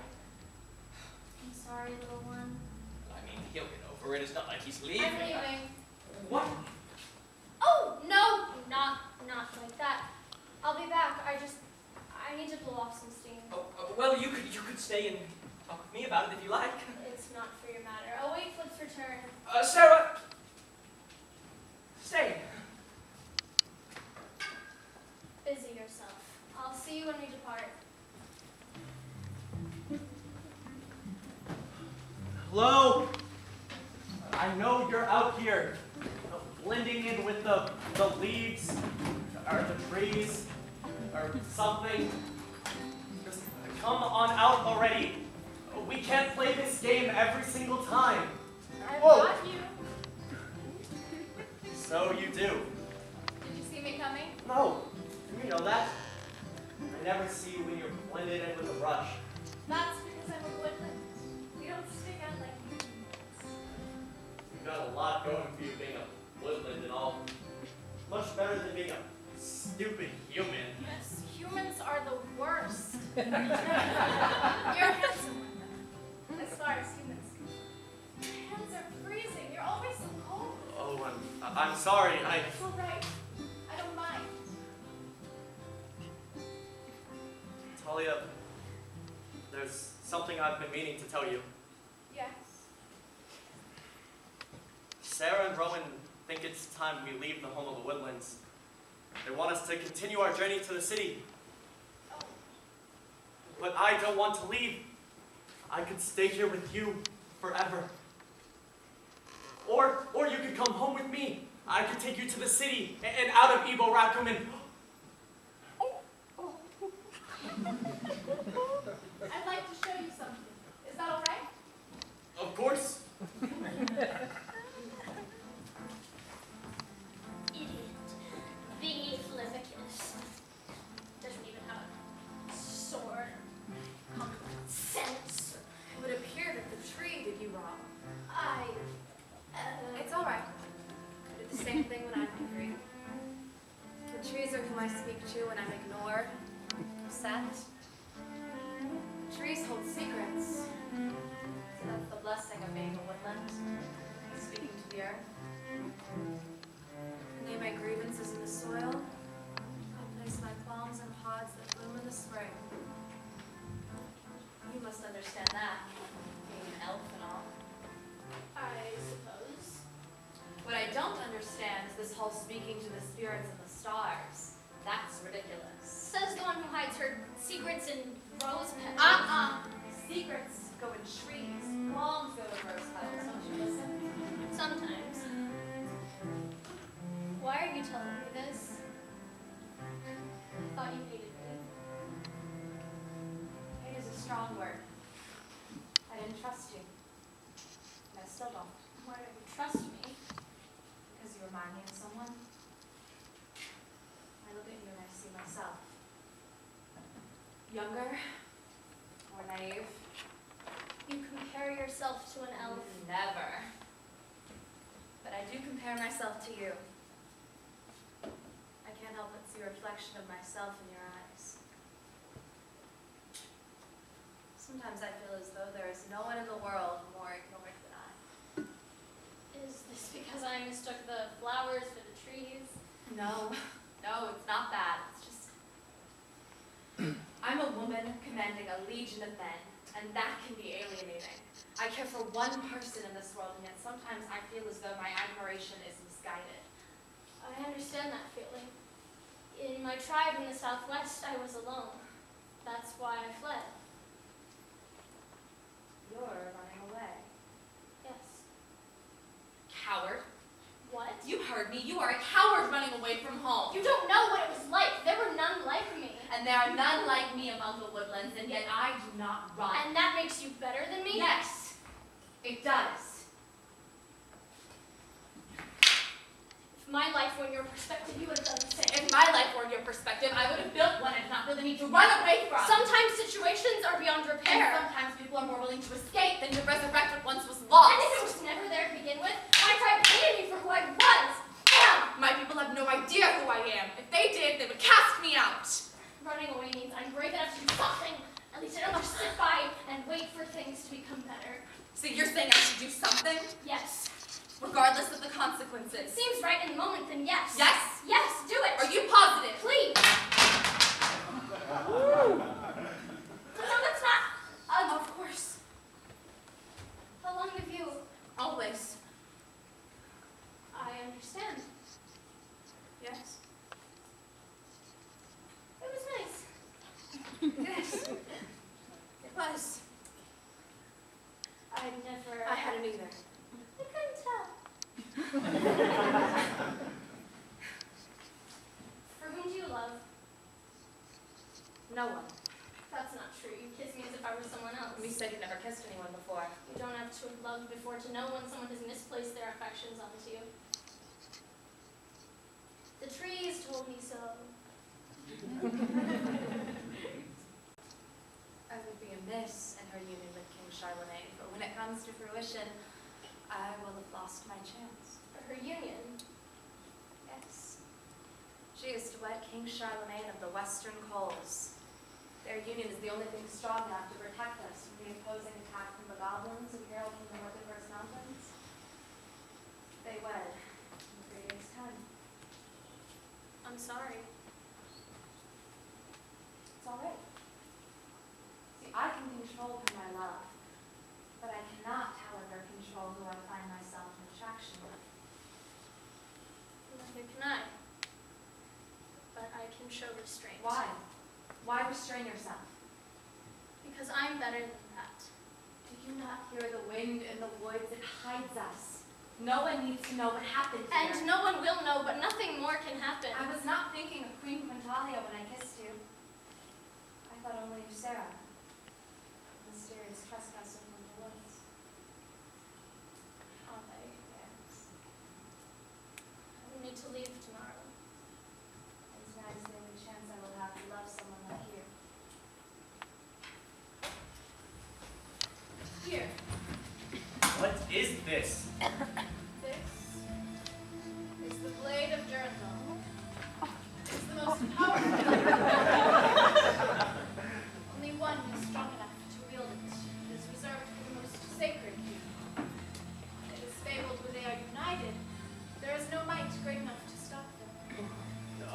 C: I'm sorry, little one.
G: I mean, he'll get over it. It's not like he's leaving.
C: I'm leaving.
G: What?
C: Oh, no, not like that. I'll be back.
I: stay and talk with me about it if you like.
C: It's not for your matter. I'll wait Flip's return.
I: Sarah! Stay.
C: Busy yourself. I'll see you when we depart.
E: Hello? I know you're out here, blending in with the leaves, or the trees, or something. Just come on out already. We can't play this game every single time.
F: I've
E: Whoa.
F: got you.
E: So you do.
F: Did you see me coming?
E: No, you know that. I never see you when you're blended in with a brush.
C: That's because I'm a woodland. We don't stick out like humans.
E: You've got a lot going for you being a woodland and all. Much better than being a stupid human.
C: Yes, humans are the worst. You're a handsome one, though, as far as humans go. Your hands are freezing. You're always so cold.
E: Oh, I'm sorry.
C: It's all right. I don't mind.
E: Talia, there's something I've been meaning to tell you.
C: Yes.
E: Sarah and Rowan think it's time we leave the home of the woodlands. They want us to continue our journey to the city.
C: Oh,
E: But I don't want to leave. I could stay here with you forever. Or you could come home with me. I could take you to the city and out of Ebo Raccoon and...
C: I'd like to show you something. Is that all right?
E: Of course.
C: Idiot. The Flippicus. Doesn't even have a sword. Common sense.
F: It would appear that the tree did you wrong. It's all right. I do the same thing when I'm hungry. The trees are whom I speak to when I'm ignored, upset. Trees hold secrets. So that's the blessing of being a woodland, speaking to the earth. I lay my grievances in the soil. I place my palms in pods that bloom in the spring. You must understand that, being an elf and all.
C: I suppose.
F: What I don't understand is this whole speaking to the spirits and the stars. That's ridiculous.
C: Says the one who hides her secrets in rose petals.
F: Secrets go in trees. Palms go to rose petals. Don't you listen?
C: Sometimes. Why are you telling me this? I thought you hated me.
F: Hate is a strong word. I didn't trust you. And I still don't.
C: Why don't you trust me?
F: Because you remind me of someone. I look at you and I see myself. Younger, more naive.
C: You compare yourself to an elf.
F: Never. But I do compare myself to you. I can't help but see a reflection of myself in your eyes. Sometimes I feel as though there is no one in the world more ignored than I.
C: Is this because I mistook the flowers for the trees?
F: No, it's not that. It's just I'm a woman commanding a legion of men, and that can be alienating. I care for one person in this world, and yet sometimes I feel as though my admiration is misguided.
C: I understand that feeling. In my tribe in the southwest, I was alone. That's why I fled.
F: You're running away.
C: Yes.
F: Coward.
C: What?
F: You heard me. You are a coward running away from home.
C: You don't know what it was like. There were none like me.
F: And there are none like me among the woodlands, and yet I do not run.
C: And that makes you better than me?
F: Yes, it does.
C: If my life were in your perspective, you would have done the same.
F: If my life were in your perspective, I would have built one and not feel the need to run away from.
C: Sometimes situations are beyond
F: And
C: repair.
F: sometimes people are more willing to escape than to resurrect what once was lost.
C: And if it was never there to begin with, my tribe hated me for who I was. Damn!
F: My people have no idea who I am. If they did, they would cast me out.
C: Running away means I'm brave enough to do something. At least I don't just sit by and wait for things to become better.
F: So you're saying I should do something,
C: Yes.
F: regardless of the
C: It
F: consequences?
C: seems right in the moment, then yes.
F: Yes?
C: Yes, do it.
F: Are you positive?
C: Please. No, that's not. love?
J: No one.
C: That's not true. You kiss me as if I were someone else.
J: You said you've never kissed anyone before.
C: You don't have to have loved before to know when someone has misplaced their affections onto you. The trees told me so.
J: I would be amiss in her union with King Charlemagne, but when it comes to fruition, I will have lost my chance.
C: For her union.
J: Yes. She is to wed King Charlemagne of the Western Coals. Their union is the only thing strong enough to protect us from the opposing attack from the goblins who herald from the Northernverse Mountains. They wed in 3 days' time.
C: I'm sorry.
J: It's all right. See, I can control whom I love, but I cannot, however, control who I find myself in attraction with.
C: Neither can I. But I can show restraint.
J: Why? Why restrain yourself?
C: Because I'm better than that.
J: Do you not hear the wind in the woods? It hides us. No one needs to know what happened here.
C: And no one will know, but nothing more can happen.
J: I was not thinking of Queen Quintalia when I kissed you. I thought only of Sarah, the mysterious trespasser from the woods.
C: How they?
J: Yes.
C: I will need to leave tomorrow.
J: It's not as the only chance I will have to love someone like you.
C: Here.
E: What is this?
C: This is the blade of Durandal. It's the most powerful. Only one is strong enough to wield it. It is reserved for the most sacred people. It is fabled when they are united. There is no might great enough to stop them.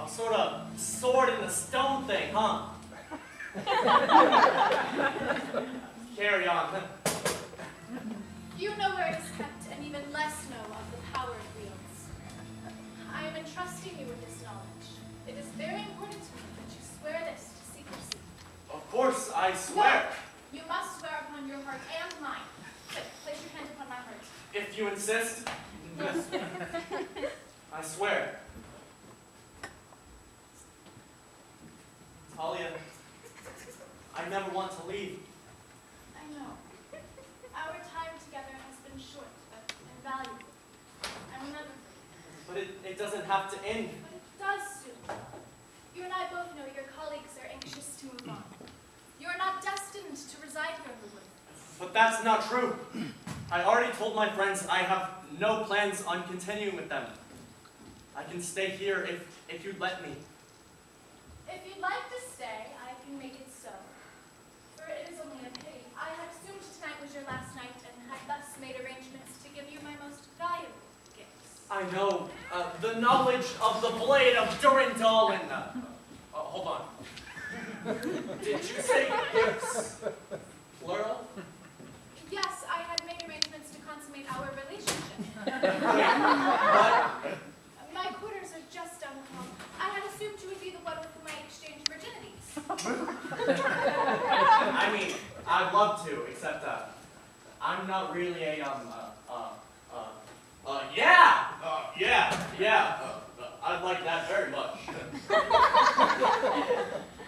E: A sort of sword in the stone thing, huh? Carry on.
C: You know where it is kept, and even less know of the power it wields. I am entrusting you with this knowledge. It is very important to me that you swear this to secrecy.
E: Of course, I swear.
C: No, you must swear upon your heart and mine. Quick, place your hand upon my heart.
E: If you insist.
C: Yes.
E: I swear. Talia, I never want to leave.
C: I know. Our time together has been short, but invaluable. I will never forget.
E: But it doesn't have to end.
C: But it does soon. You and I both know your colleagues are anxious to move on. You are not destined to reside here in the woods.
E: But that's not true. I already told my friends I have no plans on continuing with them. I can stay here if you'd let me.
C: If you'd like to stay, I can make it so. For it is only a pity. I had assumed tonight was your last night and had thus made arrangements to give you my most valuable gifts.
E: I know. The knowledge of the blade of Durandal and... hold on. Did you say gifts? Plural?
C: Yes, I had made arrangements to consummate our relationship.
E: What?
C: My quarters are just down the hall. I had assumed you would be the one with whom I exchanged virginities.
E: I mean, I'd love to, except I'm not really a I'd like that very much.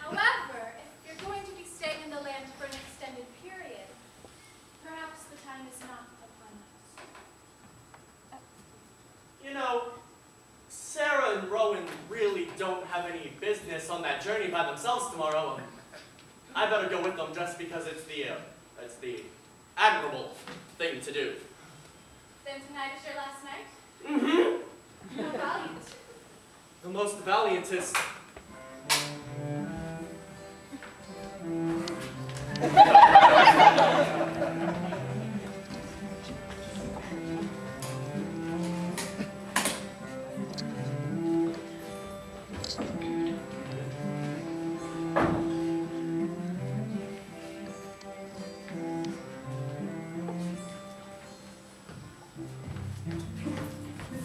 C: However, if you're going to be staying in the land for an extended period, perhaps the time is not upon us.
E: You know, Sarah and Rowan really don't have any business on that journey by themselves tomorrow. I better go with them just because it's the admirable thing to do.
C: Then tonight is your last night?
E: Mm-hmm.
C: How valiant.
E: The most valiantest.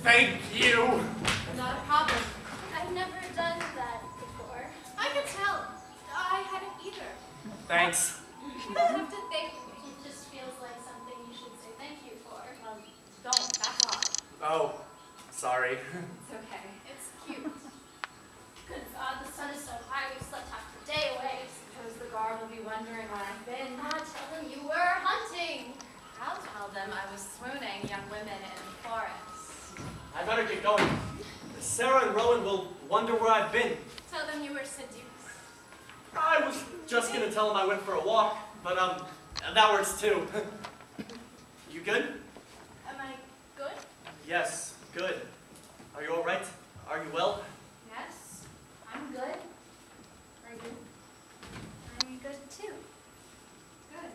E: Thank you.
C: Not a problem. I've never done that before. I could tell. I hadn't either.
E: Thanks.
C: You don't have to thank me. It just feels like something you should say thank you for.
J: Well, don't. That's odd.
E: Oh, sorry.
J: It's okay.
C: It's cute. Good God, the sun
J: wondering where I've been.
C: Tell them you were hunting.
J: I'll tell them I was swooning young women in the forest.
E: I better get going. Sarah and Rowan will wonder where I've been.
C: Tell them you were seduced.
E: I was just gonna tell them I went for a walk, but that works too. You good?
C: Am I good?
E: Yes, good. Are you all right? Are you well?
J: Yes, I'm good.
C: Are you? I'm good too.
J: Good.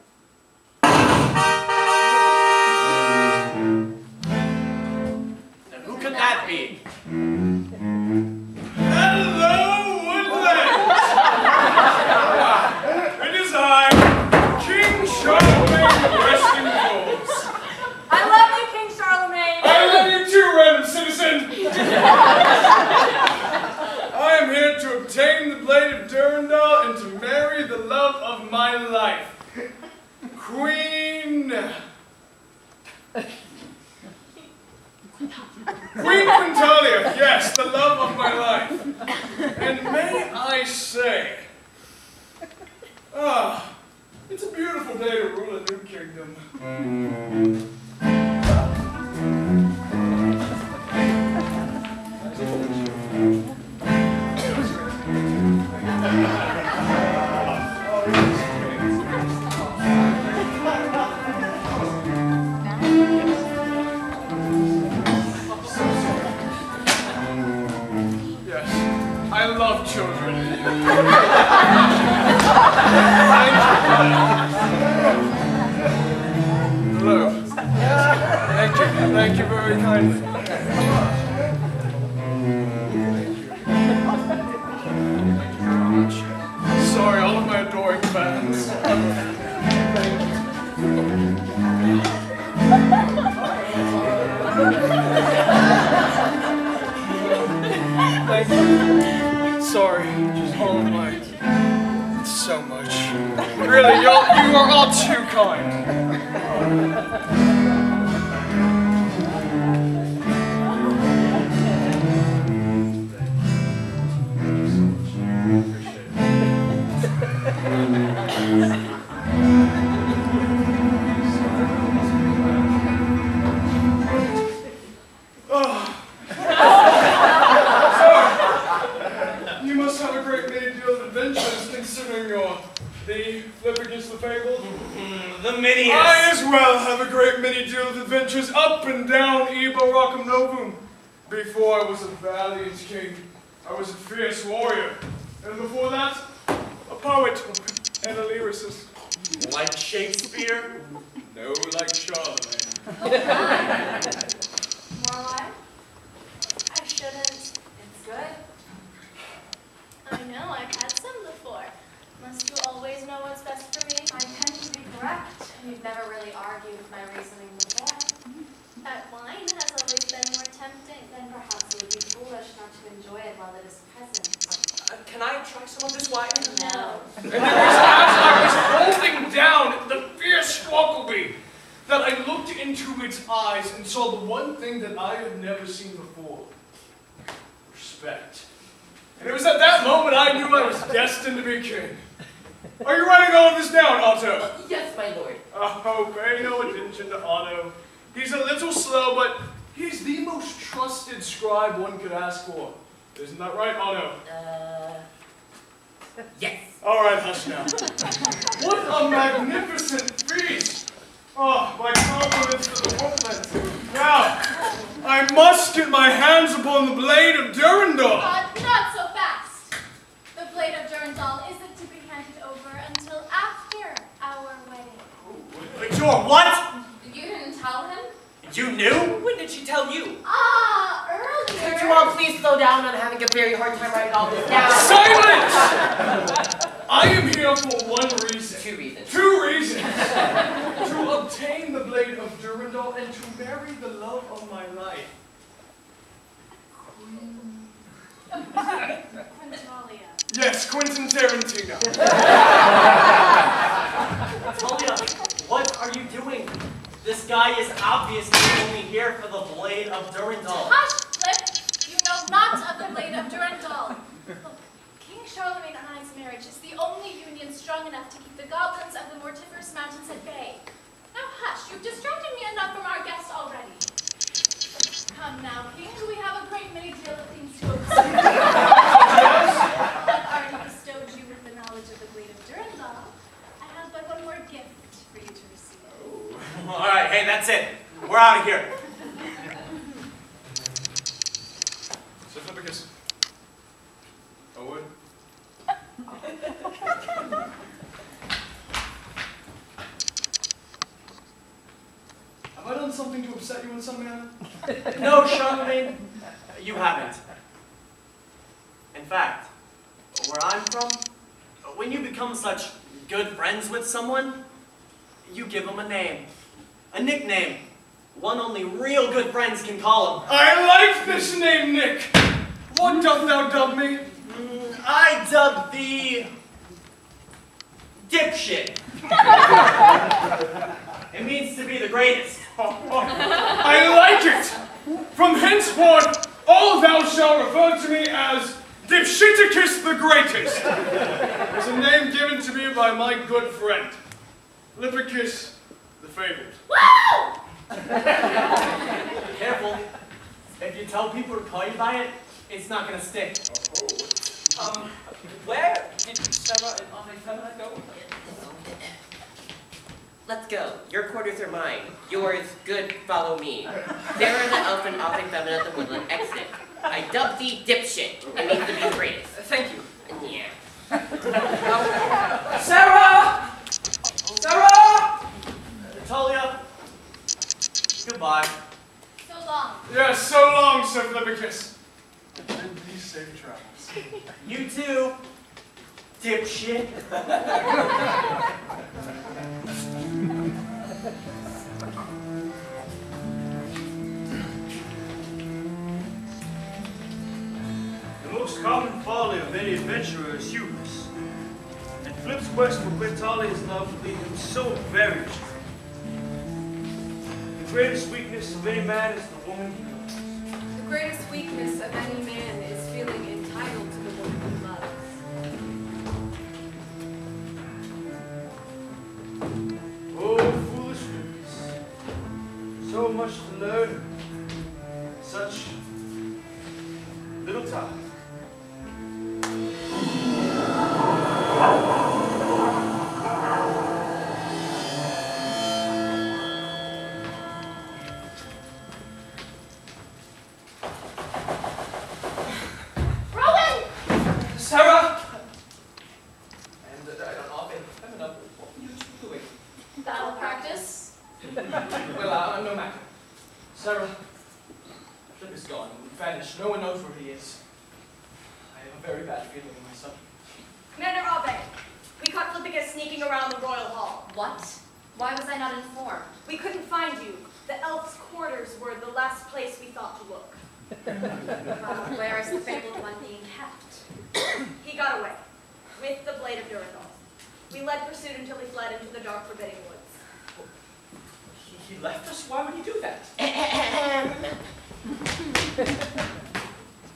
E: And who could that be?
A: Hello, Woodlands! It is I, King Charlemagne of Western Wolves.
F: I love you, King Charlemagne.
A: I love you too, random citizen! I am here to obtain the Blade of Durandal and to marry the love of my life, Queen Quintalia, yes, the love of my life. And may I say, it's a beautiful day to rule a new kingdom. Yes, I love children. Hello. Thank you very kindly. Sorry, all of my adoring fans. Thank you. Sorry, just all of my. So much. Really, you are all too kind. You must have a great many deal of adventures considering you're the flip against the fable.
E: The Midians.
A: I as well have a great many deal of adventures up and down Ebo Rock'em Novum. Before I was a valiant king, I was a fierce warrior. And before that, a poet and a lyricist.
E: Like Shakespeare?
A: No, like Charlemagne.
J: More wine?
C: I shouldn't.
J: It's good.
C: I know, I've had some before. Must you always know what's best for me?
J: I tend to be correct. You've never really argued with my reasoning before.
C: That wine has always been more tempting.
J: Then perhaps it would be foolish not to enjoy it while it is present.
E: Can I try some of this wine?
J: No.
A: And it was as I was holding down the fierce Squawkleby that I looked into its eyes and saw the one thing that I had never seen before. Respect. And it was at that moment I knew I was destined to be king. Are you writing all of this down, Otto?
I: Yes, my lord.
A: Oh, pay no attention to Otto. He's a little slow, but he's the most trusted scribe one could ask for. Isn't that right, Otto?
I: Yes.
A: All right, hush now. What a magnificent feast! Oh, my compliments to the Woodlands. Now, I must get my hands upon the Blade of Durandal.
C: Not so fast. The Blade of Durandal isn't to be handed over until after our wedding.
E: But you're what?
J: You didn't tell him?
E: You knew?
I: When did she tell you?
C: Earlier.
I: Could you all please slow down? I'm having a very hard time writing all this down.
A: Silence! I am here for one reason.
I: Two reasons.
A: Two reasons. To obtain the Blade of Durandal and to marry the love of my life.
C: Quintalia.
A: Yes, Quentin Tarantino.
E: Talia, what are you doing? This guy is obviously only here for the Blade of Durandal.
C: Hush, Flip! You know not of the Blade of Durandal. King Charlemagne and I
J: marriage is the only union strong enough to keep the goblins of the mortiferous mountains at bay. Now hush, you've distracted me enough from our guest already. Come now, King, we have a great many deal of things to observe. I've already bestowed you with the knowledge of the Blade of Durandal. I have but one more gift for you to receive.
E: All right, hey, that's it. We're out of here.
D: Sir Flippicus. Owen. Have I done something to upset you in some manner?
E: No, Charlemagne, you haven't. In fact, where I'm from, when you become such good friends with someone, you give them a name, a nickname, one only real good friends can call them.
D: I like this name, Nick. What doth thou dub me?
E: I dub thee Dipshit. It means to be the greatest.
D: I like it. From henceforth, all thou shalt refer to me as Dipshiticus the Greatest. It's a name given to me by my good friend, Lippicus the Fabled.
H: Woo!
E: Careful. If you tell people to call you by it, it's not gonna stick.
G: Where did Sarah and Aunt Femina go?
I: Let's go. Your quarters are mine. Yours, good, follow me. Sarah the elf and Aunt Femina the woodland exit. I dub thee Dipshit. It means to be the greatest.
G: Thank you.
I: Yeah.
G: Sarah! Sarah!
E: Talia, goodbye.
C: So long.
D: Yes, so long, Sir Flippicus. And these safe travels.
E: You too, Dipshit.
A: The most common folly of any adventurer is hubris. And Flip's quest for Quintalia's love will lead him so very astray. The greatest weakness of any man is the woman he loves.
F: The greatest weakness of any man is feeling entitled to the woman he loves.
A: Oh, foolish Flippies. So much to learn. Such little time.
C: Rowan!
G: Sarah! And Aunt Femina, what are you doing?
C: Battle practice.
G: Well, no matter. Sarah, Flip is gone, vanished. No one knows where he is. I have a very bad feeling in myself.
H: Commander Abe, we caught Flippicus sneaking around the royal hall.
J: What? Why was I not informed?
H: We couldn't find you. The elf's quarters were the last place we thought to look.
J: Where is the fabled one being kept?
H: He got away, with the Blade of Durandal. We led pursuit until he fled into the dark, forbidding woods.
G: He left us? Why would he do that?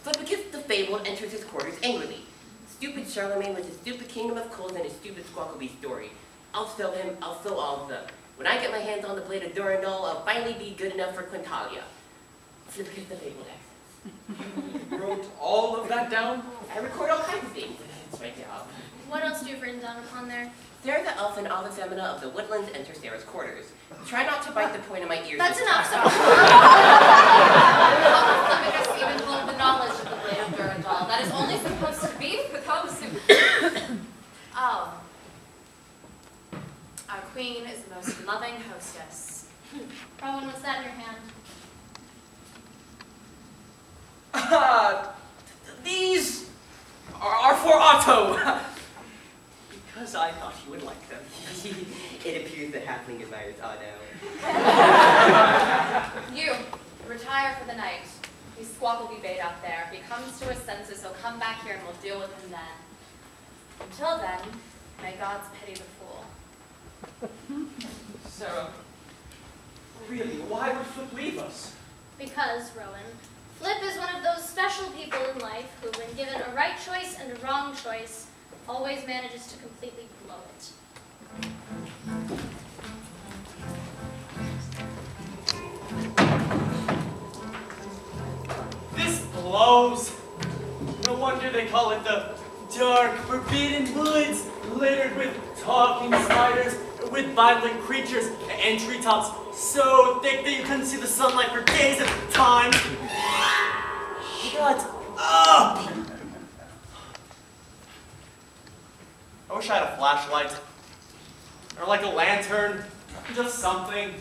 I: Flippicus the Fabled enters his quarters angrily. Stupid Charlemagne with his stupid kingdom of coals and his stupid Squawkleby story. I'll sell him, I'll sell all of them. When I get my hands on the Blade of Durandal, I'll finally be good enough for Quintalia. Flippicus the Fabled exit.
G: You wrote all of that down?
I: I record all kinds of things. It's my job.
C: What else do you have written down upon there?
I: Sarah the elf and Aunt Femina of the woodlands enter Sarah's quarters. Try not to bite the point of my ears.
C: That's
I: this
C: enough,
I: time.
C: so.
J: How does Flippicus even hold the knowledge of the Blade of Durandal? That is only supposed to be Oh. Our queen is the most loving hostess.
C: Rowan, what's that in your hand?
G: These are for Otto. Because I thought you would like them.
I: It appears the halfling admires Otto.
J: You, retire for the night. His squawk will be bait out there. If he comes to his senses, he'll come back here and we'll deal with him then. Until then, may gods pity the fool.
G: Sarah, really, why would Flip leave us?
C: Because, Rowan, Flip is one of those special people in life who, when given a right choice and a wrong choice, always manages to completely blow it.
E: This blows. No wonder they call it the dark, forbidden woods, littered with talking spiders, with violent creatures, and treetops so thick that you couldn't see the sunlight for days at a time. Shut up! I wish I had a flashlight. Or like a lantern. Just something.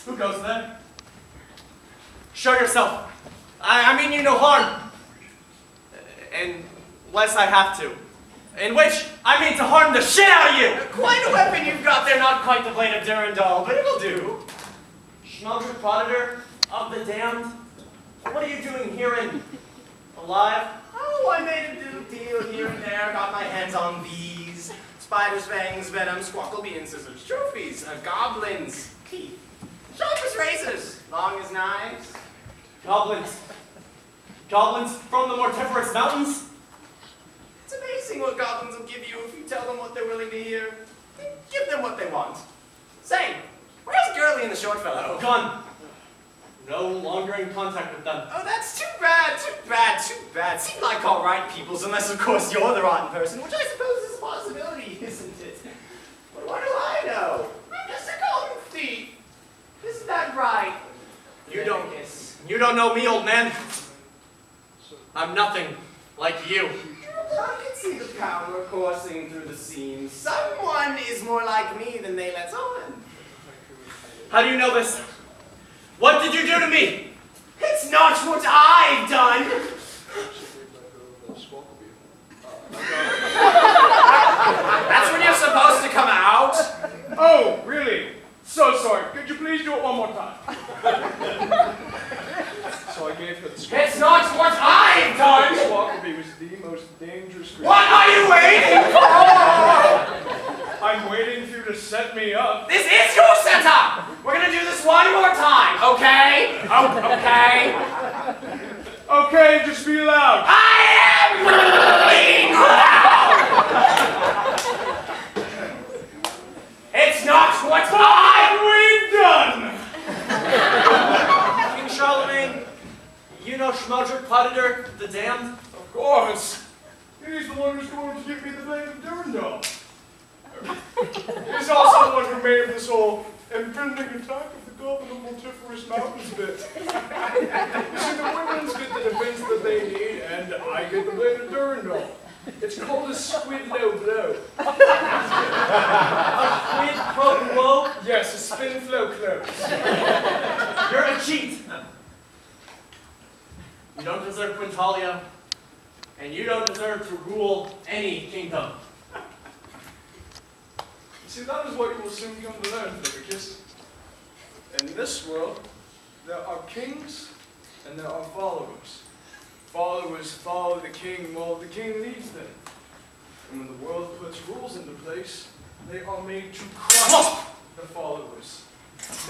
E: Who goes there? Show yourself. I mean you no harm. Unless I have to. In which, I mean to harm the shit out of you! Quite a weapon you've got there, not quite the blade of Durandal, but it'll do. Schmeldrick Proditor of the Damned, what are you doing here and alive? Oh, I made a little deal here and there, got my hands on these. Spiders, fangs, venom, squawklebee and scissors, trophies, goblins, teeth, sharp as razors, long as knives. Goblins. Goblins from the mortiferous mountains? It's amazing what goblins will give you if you tell them what they're willing to hear. Give them what they want. Say, where's Gurley and the short fellow? Gone. No longer in contact with them. Oh, that's too bad, too bad, too bad. Seem like all right peoples, unless of course you're the rotten person, which I suppose is a possibility, isn't it? But what do I know? I'm just a golden thief. Isn't that right? You don't know me, old man. I'm nothing like you. I can see the power coursing through the seams. Someone is more like me than they let on. How do you know this? What did you do to me? It's not what I've done. That's when you're supposed to come out.
D: Oh, really? So sorry. Could you please do it one more time? So I gave her the squawk.
E: It's not what I've done.
D: Squawklebee was the most dangerous creature.
E: What are you waiting for?
D: I'm waiting for you to set me up.
E: This is your setup. We're gonna do this one more time, okay? Oh, okay.
D: Okay, just be loud.
E: I am being loud. It's not what
D: We've done.
E: King Charlemagne, you know Schmeldrick Proditor, the Damned?
D: Of course. He's the one who's going to give me the blade of Durandal. He's also the one who made this whole impending attack of the Goblin of Multifarious Mountains bit. You see, the women's get the defense that they need, and I get the blade of Durandal. It's called a squid low blow.
E: A quid pro quo?
D: Yes, a spin flow close.
E: You're a cheat. You don't deserve Quintalia, and you don't deserve to rule any kingdom.
D: See, that is what you will soon come to learn, Philipicus. In this world, there are kings and there are followers. Followers follow the king while the king leads them. And when the world puts rules into place, they are made to crush the followers,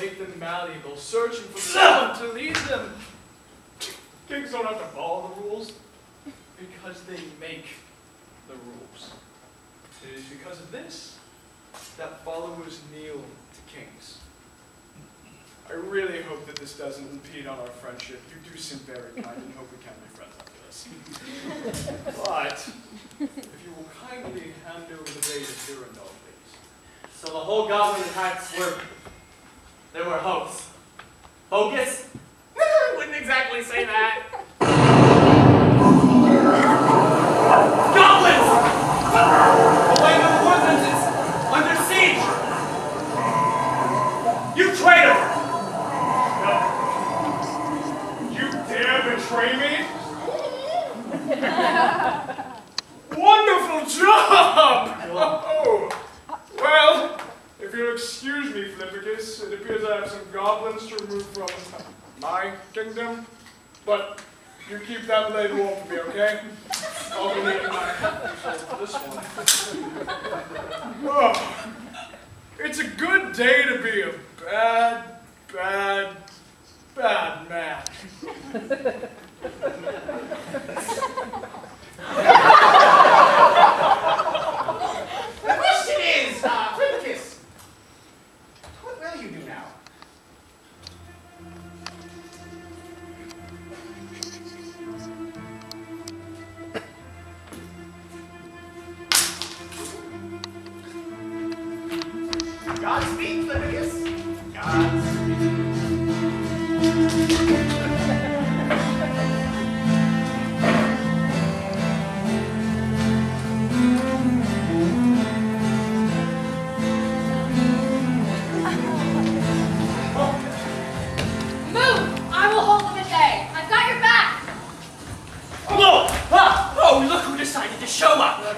D: make them malleable, searching for someone to lead them. Kings don't have to follow the rules because they make the rules. It is because of this that followers kneel to kings. I really hope that this doesn't impede on our friendship. You do seem very kind and hope we can be friends after this. But, if you will kindly hand over the blade of Durandal, please.
E: So the whole goblin attacks they were hoax. Hocus? Wouldn't exactly say that. Goblins! The land of Woodlands is under siege! You traitor!
D: No. You dare betray me? Wonderful job! Oh. Well, if you'll excuse me, Philipicus, it appears I have some goblins to remove from my kingdom. But you keep that blade warm for me, okay? I'll be needing my resource for this one. Oh, it's a good day to be a bad man.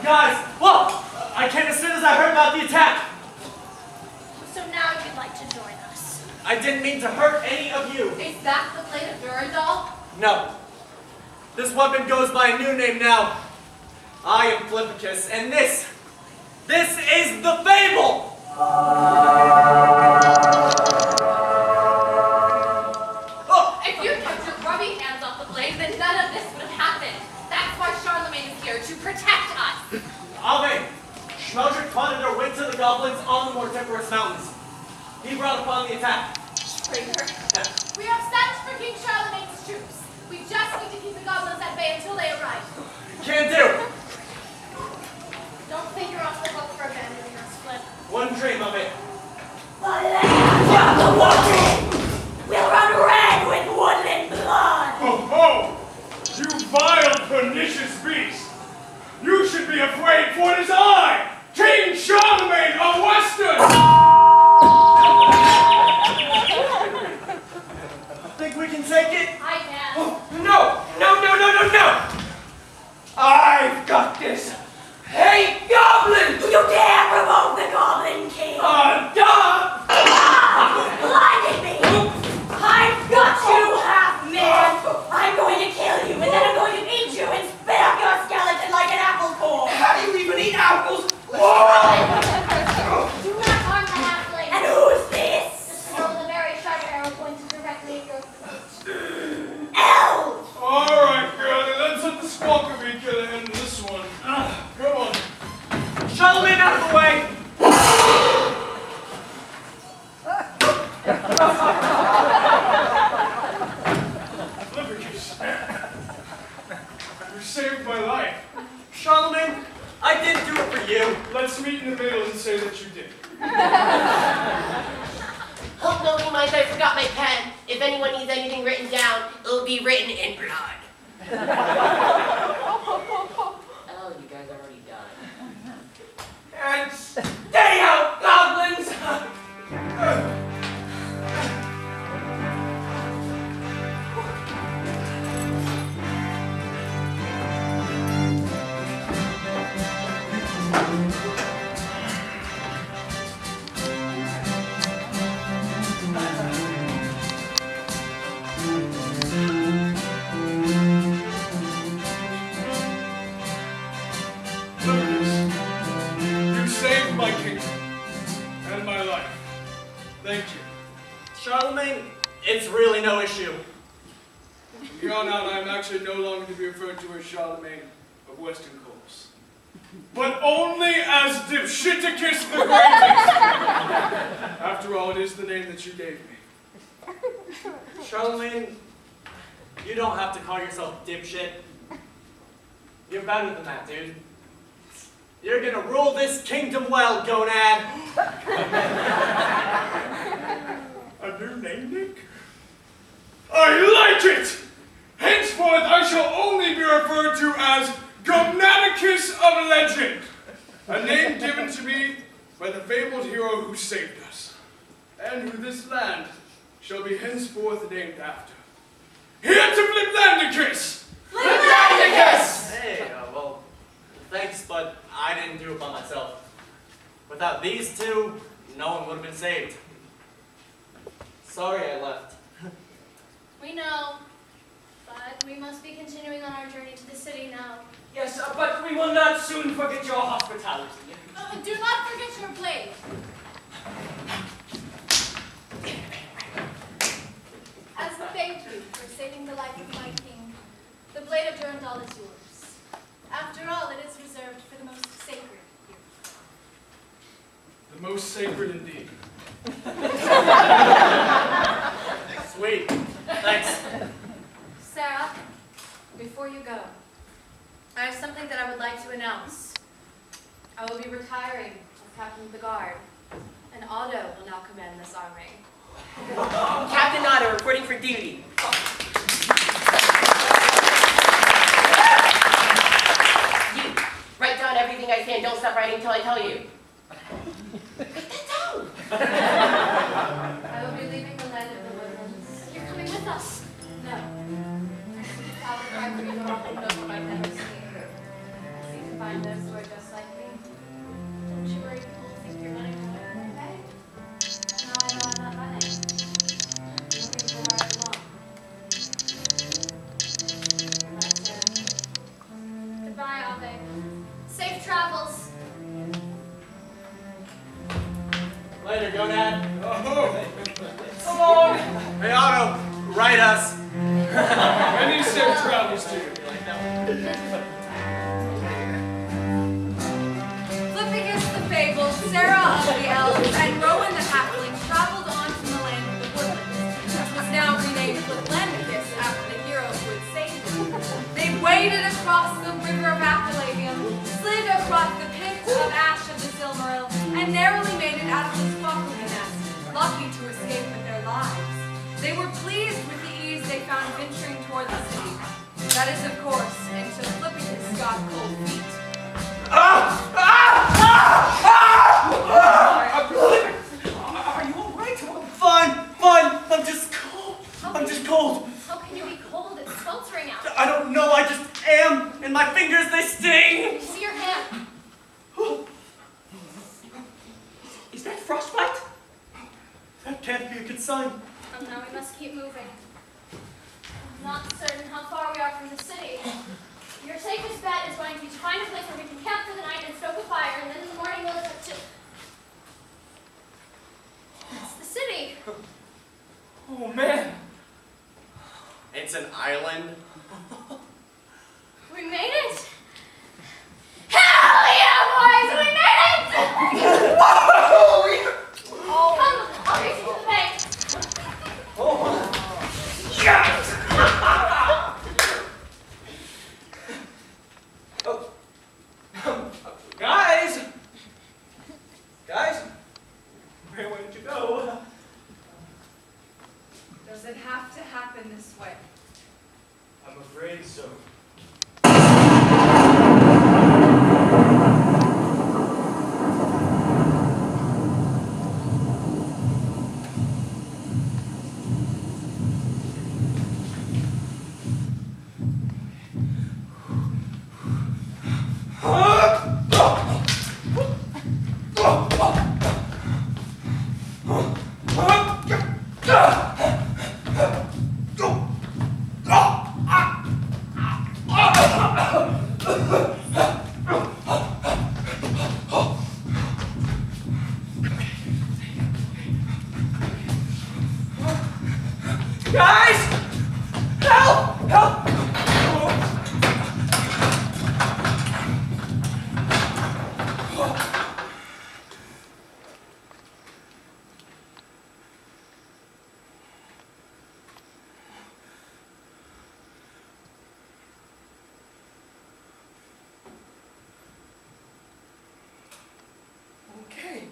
E: Guys, look! I came as soon as I heard about the attack.
C: So now you'd like to join us.
E: I didn't mean to hurt any of you.
F: Is that the blade of Durandal?
E: No. This weapon goes by a new name now. I am Flippicus, and this is the Fable!
F: If you kept your grubby hands off the blade, then none of this would have happened. That's why Charlemagne is here, to protect us.
E: Ave, Schmeldrick Ponador went to the goblins on the Mortiferous Mountains. He brought upon the attack.
C: Traitor. We have sent for King Charlemagne's troops. We just need to keep the goblins at bay until they arrive.
E: Can't do.
C: Don't think you're off the hook for abandoning us, Flip.
E: One dream of it.
H: The land of the woodland will run red with woodland blood.
D: Ho ho! You vile, pernicious beast! You should be afraid, for it is I, King Charlemagne of Western!
E: Think we can take it?
C: I can.
G: No! I've got this! Hey, Goblin!
H: You dare provoke the Goblin King?
G: Dog!
H: Blinded me! I've got you, half-man! I'm going to kill you, and then I'm going to eat you and spit up your skeleton like an apple core!
G: How do you even eat apples?
C: Do not harm the halfling.
H: And who's this?
C: Just know the very sharp arrow pointed directly at your throat.
H: Elves!
D: Alright, girl, let's let the squawker bee get a hand in this one. Come on.
E: Charlemagne out of the way!
D: Flippicus. You saved my life.
E: Charlemagne, I didn't do it for you.
D: Let's meet in the middle and say that you did.
I: Hope nobody minds I forgot my pen. If anyone needs anything written down, it'll be written in blood. Oh, you guys are already done.
G: And stay out, goblins!
D: You saved my kingdom and my life. Thank you.
E: Charlemagne, it's really no issue.
D: From here on out, I am actually no longer to be referred to as Charlemagne of Western Course, but only as Dipshiticus the Greatest. After all, it is the name that you gave me.
E: Charlemagne, you don't have to call yourself dipshit. You're better than that, dude. You're gonna rule this kingdom well, Gonad.
D: A new name, Nick? I like it! Henceforth, I shall only be referred to as Gomnaticus of Legend, a name given to me by the fabled hero who saved us, and who this land shall be henceforth named after. Here to Fliplandicus!
E: Fliplandicus! Hey, well, thanks, but I didn't do it by myself. Without these two, no one would have been saved. Sorry I left.
C: We know, but we must be continuing on our journey to the city now.
G: Yes, but we will not soon forget your hospitality.
C: Do not forget your blade. As a thank you for saving the life of my king, the blade of Durandal is yours. After all, it is reserved for the most sacred here.
D: The most sacred indeed.
E: Sweet. Thanks.
J: Sarah, before you go, I have something that I would like to announce. I will be retiring as captain of the guard, and Otto will now command this army.
I: Captain Otto reporting for duty. You, write down everything I say and don't stop writing until I tell you. Write that down.
J: I will be leaving the land of the woodlands.
C: You're coming with us.
J: No. I seek to find outsiders who are just like me.
C: Don't you worry, people will think you're running away.
J: Okay? Now I know I'm not running. I'm looking for where I belong. That's it.
C: Goodbye, Ave. Safe travels.
E: Later, Gonad.
D: Oh,
E: Come on. Hey, Otto, write us.
D: many safe travels to you.
F: Flippicus the Fabled, Sarah of the Elves, and Rowan the Halfling traveled on to the land of the Woodlands, which was now renamed Fliplandicus after the hero who had saved it. They waded across the river of Appalachian, slid across the pits of ash of the Silmaril, and narrowly made it out of the Squawkly nest, lucky to escape with their lives. They were pleased with the ease they found venturing toward the city. That is, of course, until Flippicus got cold feet.
E: Are you alright? Fine. I'm just cold. I'm just cold.
C: How can you be cold? It's sweltering out.
E: I don't know, I just am. And my fingers, they sting.
C: See your hand.
E: Is that frostbite? That can't be a good sign.
C: And now we must keep moving. I'm not certain how far we are from the city. Your safest bet is going to be to find a place where we can camp for the night and stoke a fire, and then in the morning we'll attempt to... It's the city.
E: Oh, man. It's an island.
C: We made it. Hell yeah, boys! We made it! Come, I'll take you to the bank.
E: Yes! Guys, where did you go?
F: Does it have to happen this way?
A: I'm afraid so.
E: Guys! Help! Help! Okay.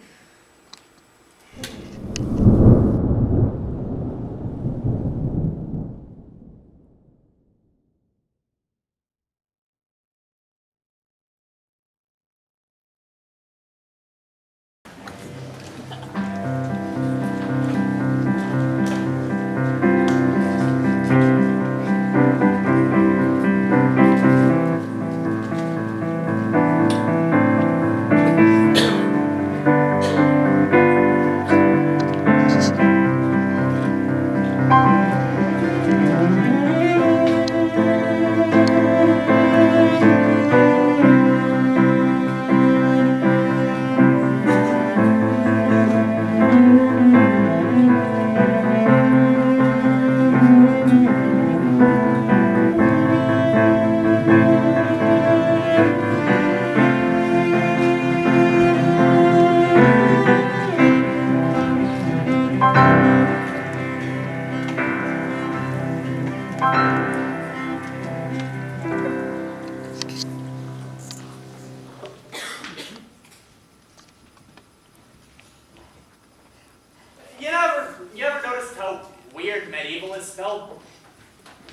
E: You ever noticed how weird medieval is spelled?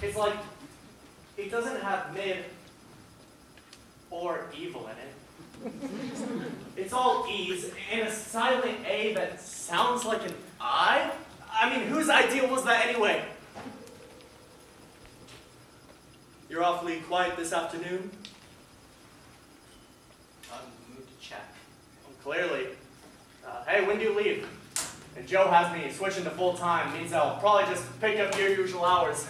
E: It's like, it doesn't have mid or evil in it. It's all E's and a silent A that sounds like an I? I mean, whose idea was that anyway? You're awfully quiet this afternoon.
G: I'm in the mood to chat.
E: Clearly. Hey, when do you leave? And Joe has me switching to full time. Means I'll probably just pick up your usual hours.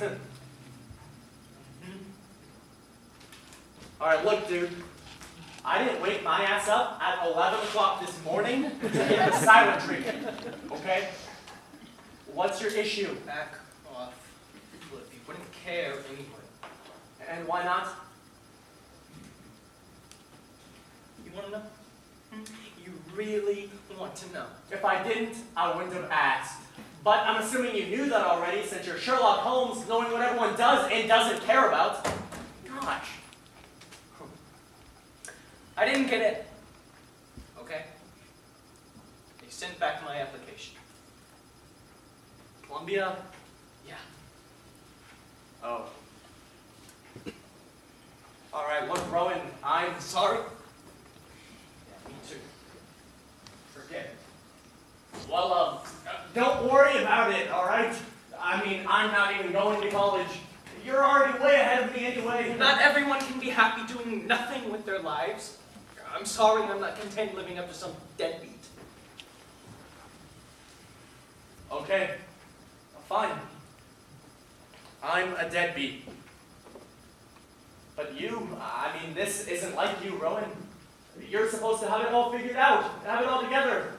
E: All right, look, dude. I didn't wake my ass up at 11 o'clock this morning to get the silent treatment. Okay? What's your issue?
G: Back off. Flip. You wouldn't care anyway.
E: And why not?
G: You want to know? You really want to know?
E: If I didn't, I wouldn't have asked. But I'm assuming you knew that already, since you're Sherlock Holmes, knowing what everyone does and doesn't care about. Gosh.
G: I didn't get in. Okay? They sent back my application.
E: Columbia?
G: Yeah.
E: Oh. Alright, look, Rowan, I'm
G: Sorry? Yeah, me too. Forget it.
E: well, don't worry about it, alright? I mean, I'm not even going to college. You're already way ahead of me anyway.
G: Not everyone can be happy doing nothing with their lives. I'm sorry I'm not content living up to some deadbeat.
E: Okay, fine. I'm a deadbeat. But you, I mean, this isn't like you, Rowan. You're supposed to have it all figured out, have it all together.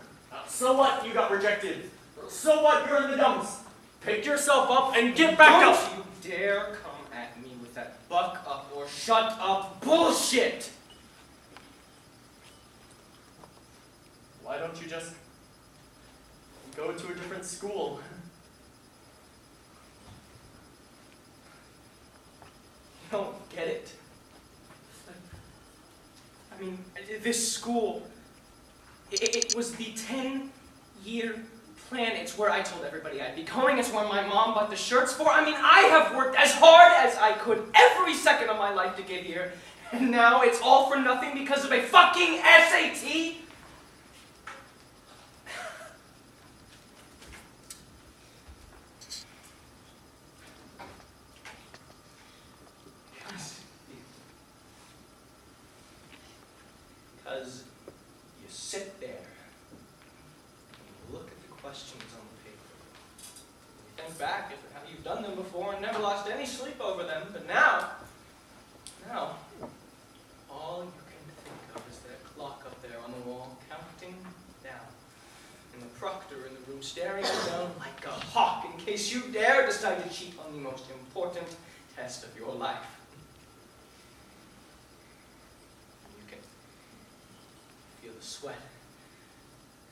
E: So what you got rejected? So what you're in the dumps? Pick yourself up and get back
G: Don't
E: up!
G: you dare come at me with that buck up or shut up bullshit!
E: Why don't you just go to a different school?
G: You don't get it. I mean, this school, it was the 10-year plan. It's where I told everybody I'd be going. It's where my mom bought the shirts for. I mean, I have worked as hard as I could every second of my life to get here. And now it's all for nothing because of a fucking SAT? Because you sit there and you look at the questions on the paper. You think back at how you've done them before and never lost any sleep over them, but now, all you can think of is that clock up there on the wall counting down. And the proctor in the room staring you down like a hawk in case you dare decide to cheat on the most important test of your life. You can feel the sweat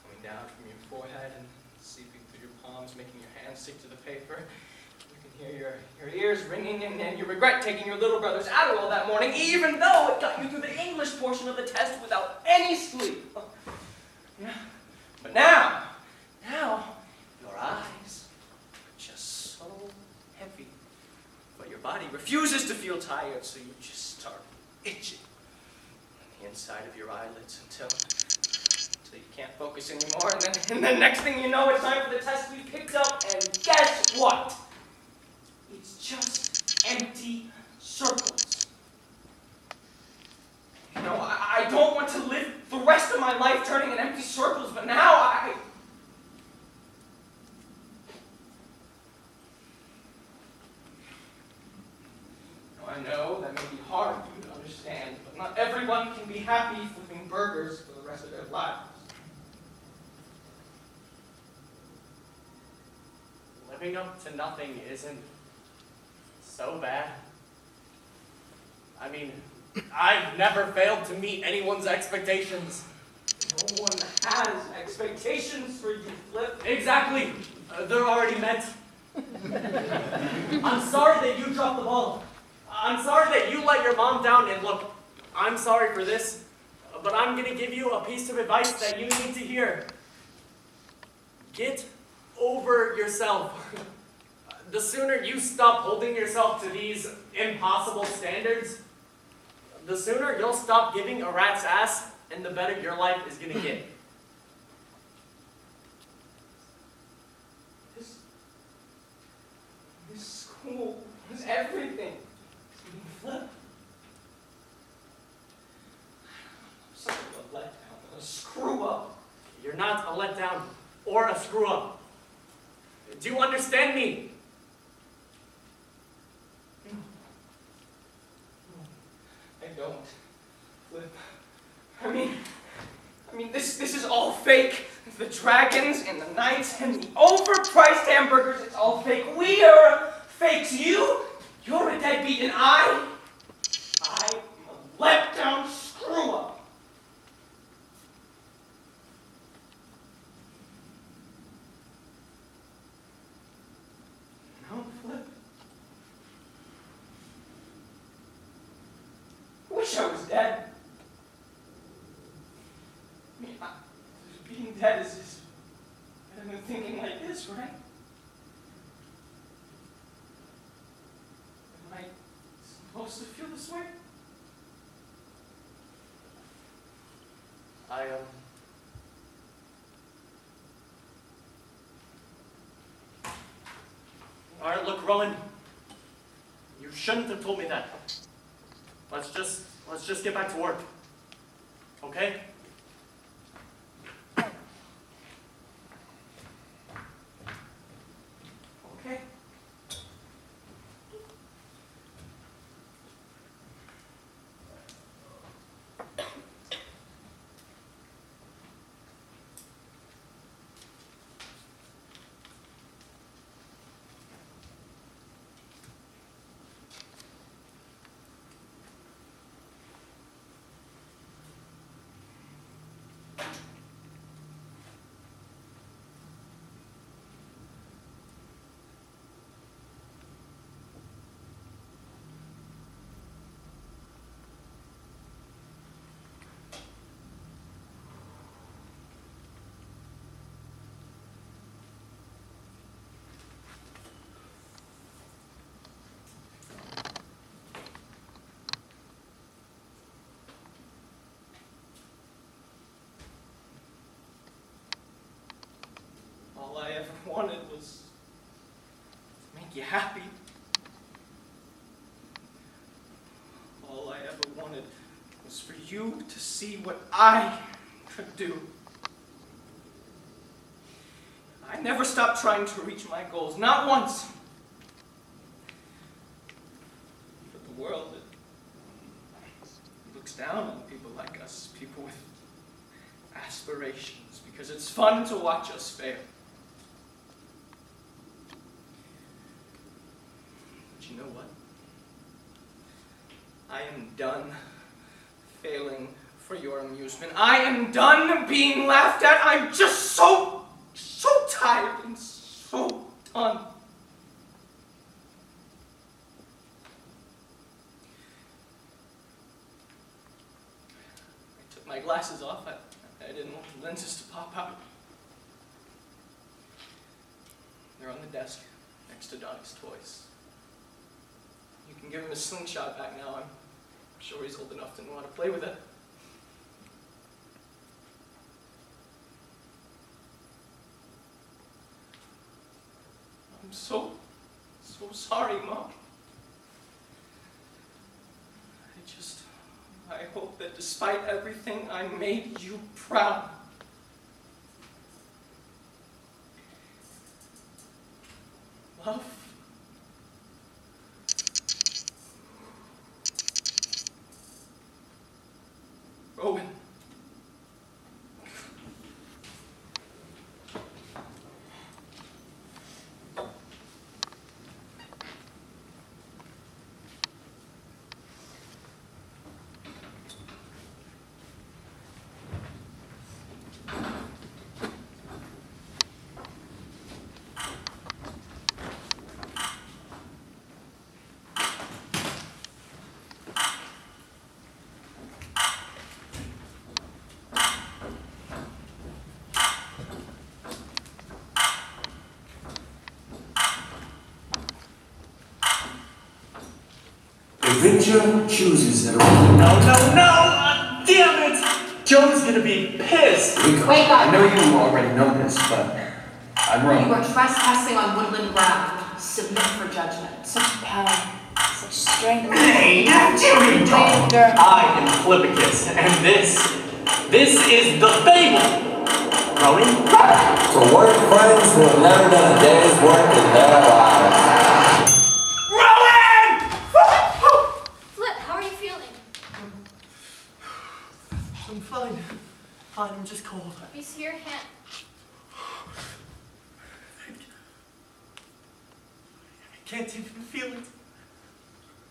G: coming down from your forehead and seeping through your palms, making your hands stick to the paper. You can hear your ears ringing, and you regret taking your little brother's Adderall that morning, even though it got you through the English portion of the test without any sleep. Yeah. But now, your eyes are just so heavy. But your body refuses to feel tired, so you just start itching on the inside of your eyelids until you can't focus anymore. And then next thing you know, it's time for the test to be picked up, and guess what? It's just empty circles. You know, I don't want to live the rest of my life turning in empty circles, but now I know that may be hard for you to understand, but not everyone can be happy flipping burgers for the rest of their lives.
E: Living up to nothing isn't so bad. I mean, I've never failed to meet anyone's expectations.
G: No one has expectations for you, Flip.
E: Exactly. They're already met. I'm sorry that you dropped the ball. I'm sorry that you let your mom down, and look, I'm sorry for this, but I'm going to give you a piece of advice that you need to hear. Get over yourself. The sooner you stop holding yourself to these impossible standards, the sooner you'll stop giving a rat's ass, and the better your life is going to get.
G: This school was everything to me, Flip. I'm such a
E: not a letdown or a screw-up. Do you understand me?
G: I don't. Flip. I mean, this is all fake. The dragons and the knights and the overpriced hamburgers, it's all fake. We are fakes. You're a deadbeat, and I'm a letdown screw-up. No, Flip. Wish I was dead. I mean, being dead is better than thinking like this, right? Am I supposed to feel this way?
E: All right, look, Rowan. You shouldn't have told me that. Let's just get back to work. Okay?
G: Okay. All I ever wanted was to make you happy. All I ever wanted was for you to see what I could do. I never stopped trying to reach my goals, not once. But the world, it looks down on people like us, people with aspirations, because it's fun to watch us fail. But you know what? I am done failing for your amusement. I am done being laughed at. I'm just so tired and so done. I took my glasses off. I didn't want the lenses to pop out. They're on the desk next to Donnie's toys. You can give him his slingshot back now. I'm sure he's old enough to know how to play with it. I'm so sorry, Mom. I hope that despite everything, I made you proud. Love. Rowan.
K: Adventure chooses their own.
E: No! Damn it! Joe's gonna be pissed.
H: Wake up.
K: I know you already know this, but I'm
H: You
K: wrong.
H: are trespassing on woodland ground. Submit for judgment.
L: Such power, such strength.
E: Hey, you dog! I am Flippicus, and this is the Fable!
K: Rowan? To work friends who have never done a day's work in their lives.
G: Rowan!
C: Flip, how are you feeling?
E: I'm fine. Fine, I'm just cold.
C: Let me see your hand.
E: I can't even feel it.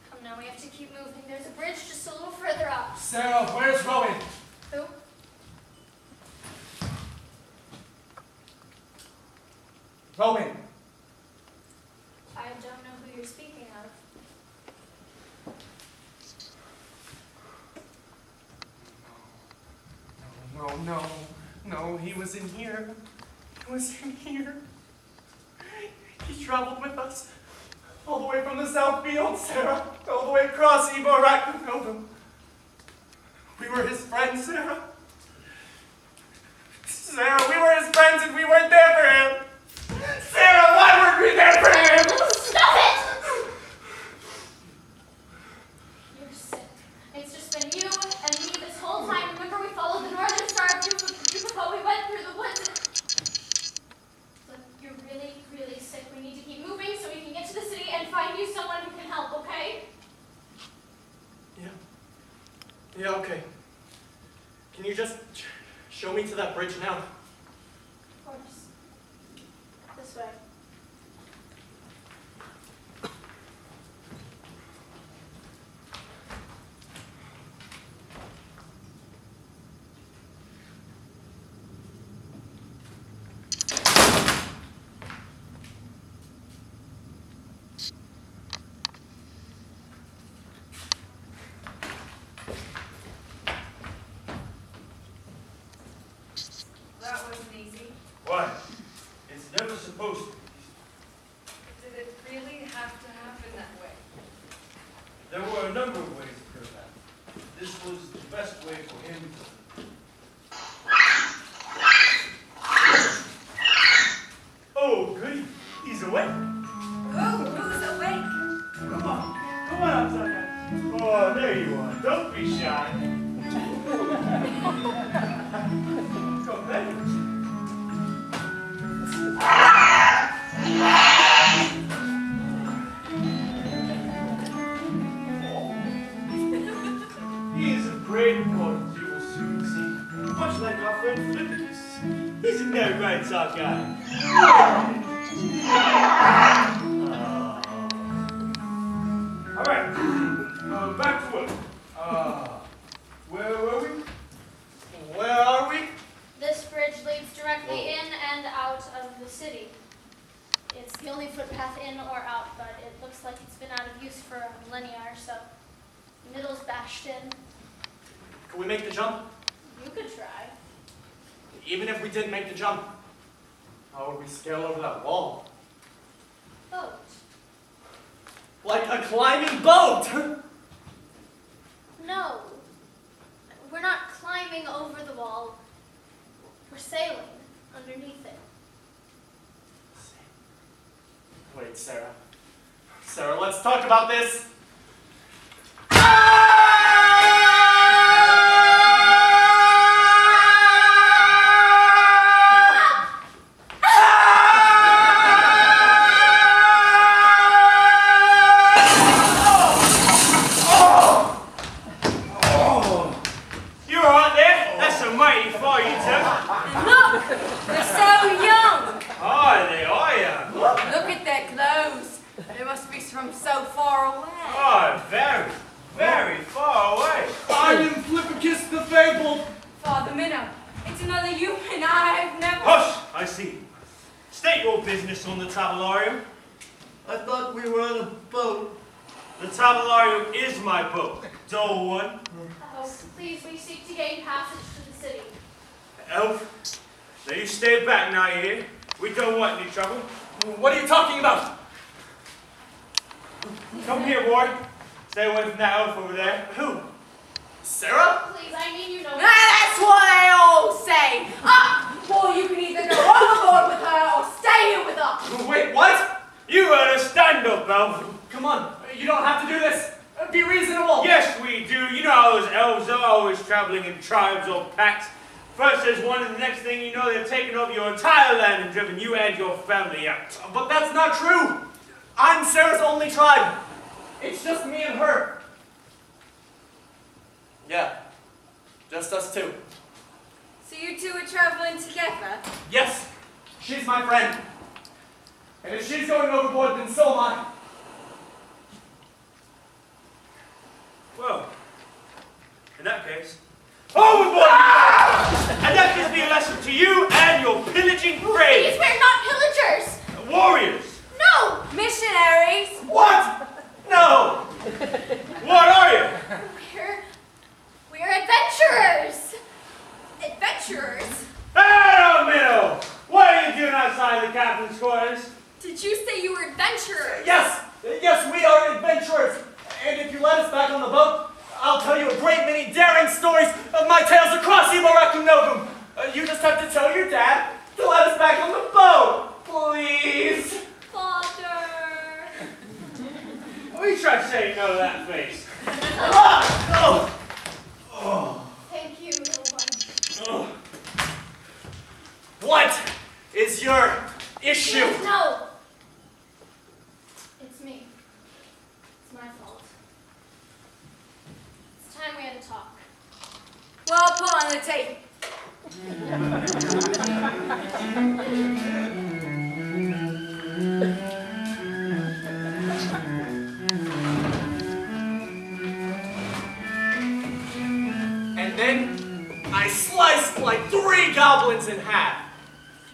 C: Come now, we have to keep moving. There's a bridge just a little further up.
D: Sarah, where's Rowan?
C: Who?
D: Rowan.
C: I don't know who you're speaking of.
E: No, he was in here. He was in here. He traveled with us. All the way from the South Field, Sarah. All the way across Ebo Arachnophobum. We were his friends, Sarah. Sarah, we were his friends and we weren't there for him. Sarah, why weren't we there for him?
C: Stop it! You're sick. It's just been you and me this whole time. Remember we followed the Northern Star of Jupiter. We went through the woods. Look, you're really, really sick. We need to keep moving so we can get to the city and find you someone who can help, okay?
E: Yeah, okay. Can you just show me to that bridge now?
C: Of course. This way.
F: That wasn't easy.
A: Why? It's never supposed to be.
F: Did it really have to happen that way?
A: There were a number of ways it could have happened. This was the best way for him to. Oh, goody. He's awake.
F: Who's awake?
A: Come on outside. Oh, there you are. Don't be shy. Come back. He is a great poet, you will soon see. Much like our friend Flippicus. He's a no right sock guy. Alright, back to work. Where were we?
E: Where are we?
C: This bridge leads directly in and out of the city. It's the only footpath in or out, but it looks like it's been out of use for a millennia or so. Middle's bashed in.
E: Can we make the jump?
C: You could try.
E: Even if we didn't make the jump, how would we scale over that wall?
C: Boat.
E: Like a climbing boat!
C: No. We're not climbing over the wall. We're sailing underneath it.
E: Wait, Sarah. Sarah, let's talk about this.
A: You alright there? That's a mighty far you took.
F: Look! They're so young!
A: Oh, they are you.
F: Look at their clothes. They must be from so far away.
A: Oh, very, very far away.
D: I am Flippicus the Fabled.
F: Father Minnow, it's another human I've never...
A: Hush, I see. State your business on the tabularium.
E: I thought we were on a boat.
A: The tabularium is my boat, dull one.
C: Oh, please, we seek to gain passage to the city.
A: Elf, now you stay back now, you hear? We don't want any trouble.
E: What are you talking about?
A: Come here, boy. Stay away from that elf over there.
E: Who? Sarah?
C: Please, I mean you know.
F: That's what they all say. Boy, you can either go overboard with her or stay here with us.
E: Wait, what?
A: You heard us. Stand up, elf.
E: Come on, you don't have to do this. Be reasonable.
A: Yes, we do. You know how those elves are, always traveling in tribes or packs. First there's one, and the next thing you know, they've taken over your entire land and driven you and your family out.
E: But that's not true. I'm Sarah's only tribe. It's just me and her. Yeah, just us two.
F: So you two are traveling together?
E: Yes, she's my friend. And if she's going overboard, then so am I.
A: Well, in that case, overboard! And that gives me a lesson to you and your pillaging
C: Please,
A: braves.
C: we're not pillagers!
A: Warriors!
C: No!
F: Missionaries?
E: What? No!
A: What are you?
C: We're adventurers!
F: Adventurers?
A: Hey, Minnow! What are you doing outside the captain's quarters?
F: Did you say you were adventurers?
E: Yes, yes, we are adventurers. And if you let us back on the boat, I'll tell you a great many daring stories of my tales across Ibaracum Novum. You just have to tell your dad to let us back on the boat, please.
C: Father!
A: What are you trying to say no to that face?
C: Thank you, little one.
E: What is your issue?
C: No! It's me. It's my fault. It's time we had a talk.
F: Well, put on the tape.
E: And then I sliced like 3 goblins in half.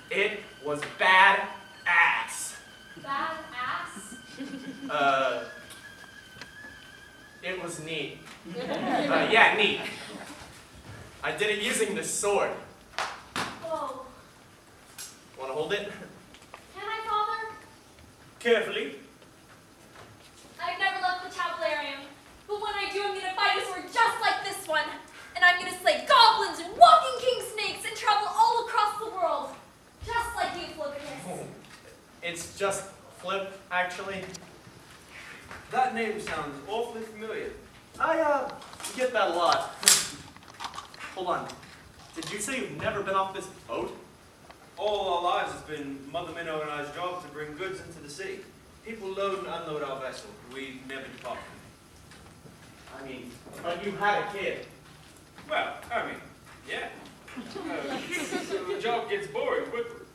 E: It was bad ass.
C: Bad ass?
E: It was neat. Yeah, neat. I did it using this sword.
C: Whoa.
E: Wanna hold it?
C: Can I, Father?
A: Carefully.
J: I've never left the tabularium, but when I do, I'm gonna find a sword just like this one. And I'm gonna slay goblins and walking king snakes and travel all across the world. Just like you, Flippicus.
E: It's just Flip, actually.
A: That name sounds awfully familiar.
E: I get that a lot. Hold on. Did you say you've never been off this boat?
A: All our lives has been Mother Minnow and I's job to bring goods into the city. People load and unload our vessel. We never depart.
E: I mean, but you had a kid.
A: Well, I mean, yeah. The job gets boring quickly.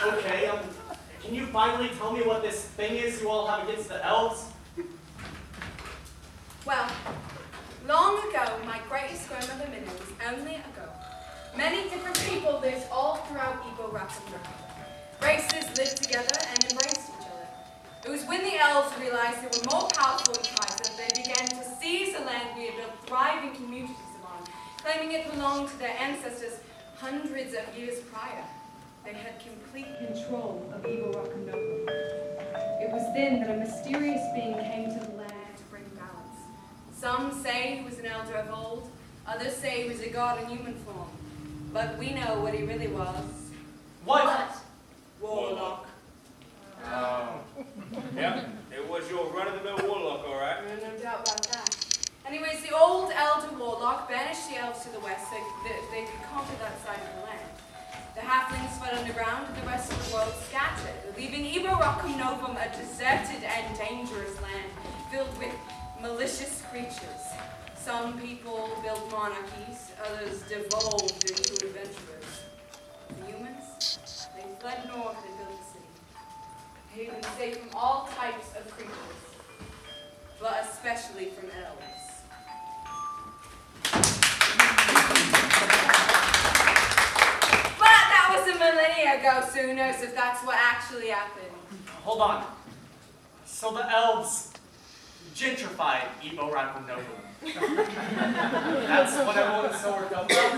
E: Okay, can you finally tell me what this thing is you all have against the elves?
F: Well, long ago, my greatest grandmother Minna was only a girl. Many different people lived all throughout Ibaracum Novum. Races lived together and embraced each other. It was when the elves realized they were more powerful than tribes that they began to seize the land we had built thriving communities upon, claiming it belonged to their ancestors hundreds of years prior. They had complete control of Ibaracum Novum. It was then that a mysterious being came to the land to bring balance. Some say he was an elder of old, others say he was a god in human form. But we know what he really was.
E: What?
F: Warlock.
A: Yeah, it was your run-of-the-mill warlock, all right.
F: No doubt about that. Anyways, the old elder warlock banished the elves to the west so that they could conquer that side of the land. The halflings fled underground and the rest of the world scattered, leaving Ibaracum Novum a deserted and dangerous land filled with malicious creatures. Some people built monarchies, others devolved into adventurers. The humans, they fled north and built a city. They had been safe from all types of creatures, but especially from elves. But that was a millennia ago, so who knows if that's what actually happened.
E: Hold on. So the elves gentrified Ibaracum Novum. That's what everyone is so worked up about.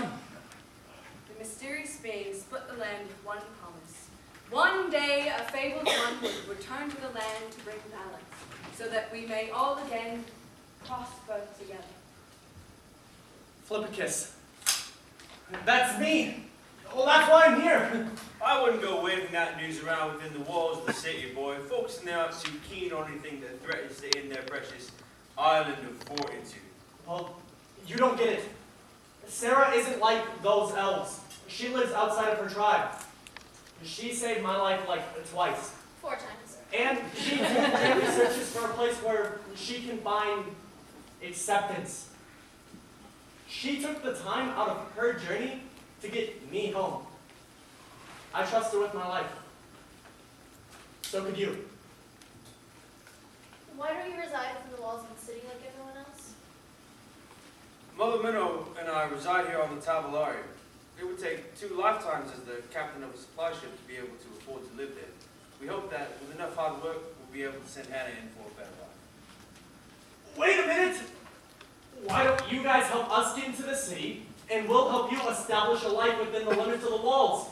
F: The mysterious being split the land with one promise. One day, a fabled one would return to the land to bring balance, so that we may all again prosper together.
E: Flippicus. That's me. Well, that's why I'm here.
A: I wouldn't go waving that news around within the walls of the city, boy. Folks in there aren't too keen on anything that threatens to end their precious island of fortitude.
E: Well, you don't get it. Sarah isn't like those elves. She lives outside of her tribe. She saved my life like twice.
C: 4 times.
E: And she daily searches for a place where she can find acceptance. She took the time out of her journey to get me home. I trust her with my life. So could you.
C: Why don't you reside within the walls of the city like everyone else?
A: Mother Minnow and I reside here on the Tabalari. It would take 2 lifetimes as the captain of a supply ship to be able to afford to live there. We hope that with enough hard work, we'll be able to send Hannah in for a better life.
E: Wait a minute! Why don't you guys help us get into the city, and we'll help you establish a life within the limits of the walls?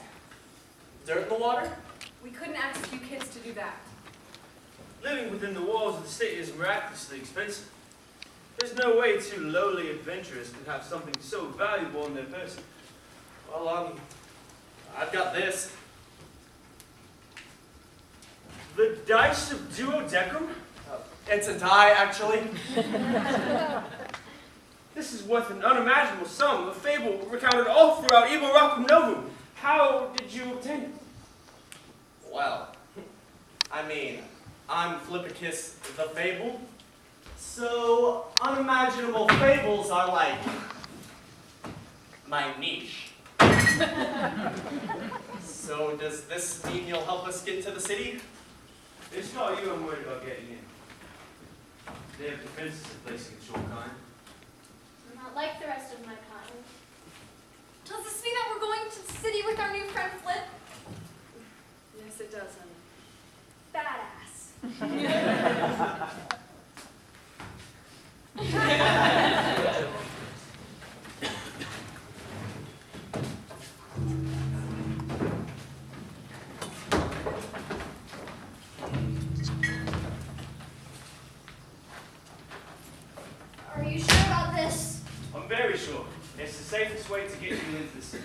E: Dirt in the water?
F: We couldn't ask you kids to do that.
A: Living within the walls of the city is miraculously expensive. There's no way 2 lowly adventurers can have something so valuable in their person.
E: Well, I've got this.
A: The Dice of Duodecum?
E: It's a die, actually.
A: This is worth an unimaginable sum, a fable recounted all throughout Evil Rockham Novum. How did you obtain it?
E: Well, I mean, I'm Flippicus the Fable. So, unimaginable fables are like my niche. So, does this mean you'll help us get to the city?
A: It's not you I'm worried about getting in. They have defenses in place against your kind.
C: I'm not like the rest of my kind.
F: Does this mean that we're going to the city with our new friend Flip?
J: Yes, it does, honey.
F: Badass.
C: Are you sure about this?
A: I'm very sure. It's the safest way to get you into the city.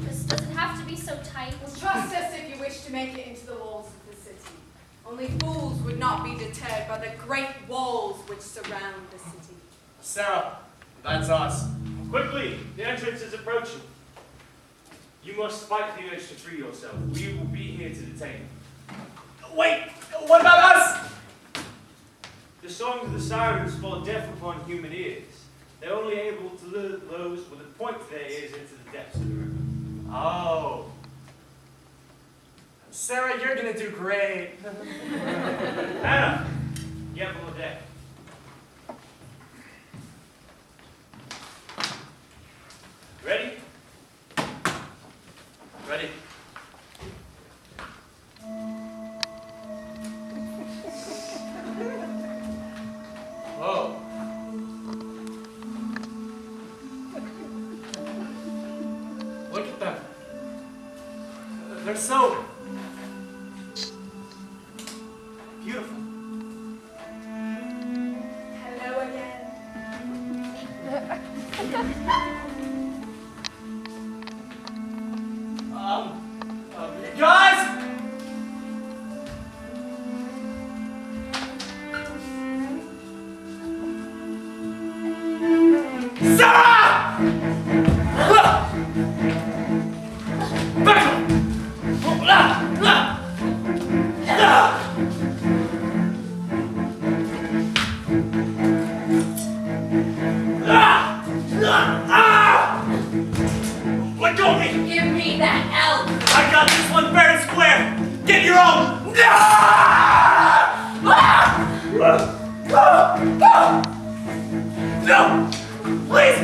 C: This doesn't have to be so tight.
F: Trust us if you wish to make it into the walls of the city. Only fools would not be deterred by the great walls which surround the city.
E: Sarah, that's us.
A: Quickly, the entrance is approaching. You must fight the urge to free yourself. We will be here to detain you.
E: Wait, what about us?
A: The songs of the sirens fall deaf upon human ears. They're only able to lure those with a point to their ears into the depths of the river.
E: Oh. Sarah, you're gonna do great.
A: Hannah, get below deck. Ready?
E: Ready? Whoa. Look at them. They're so beautiful.
F: Hello again.
E: Guys! Sarah! Let go of me!
H: Give me that elf!
E: I got this one fair and square! Get your own! No! Please!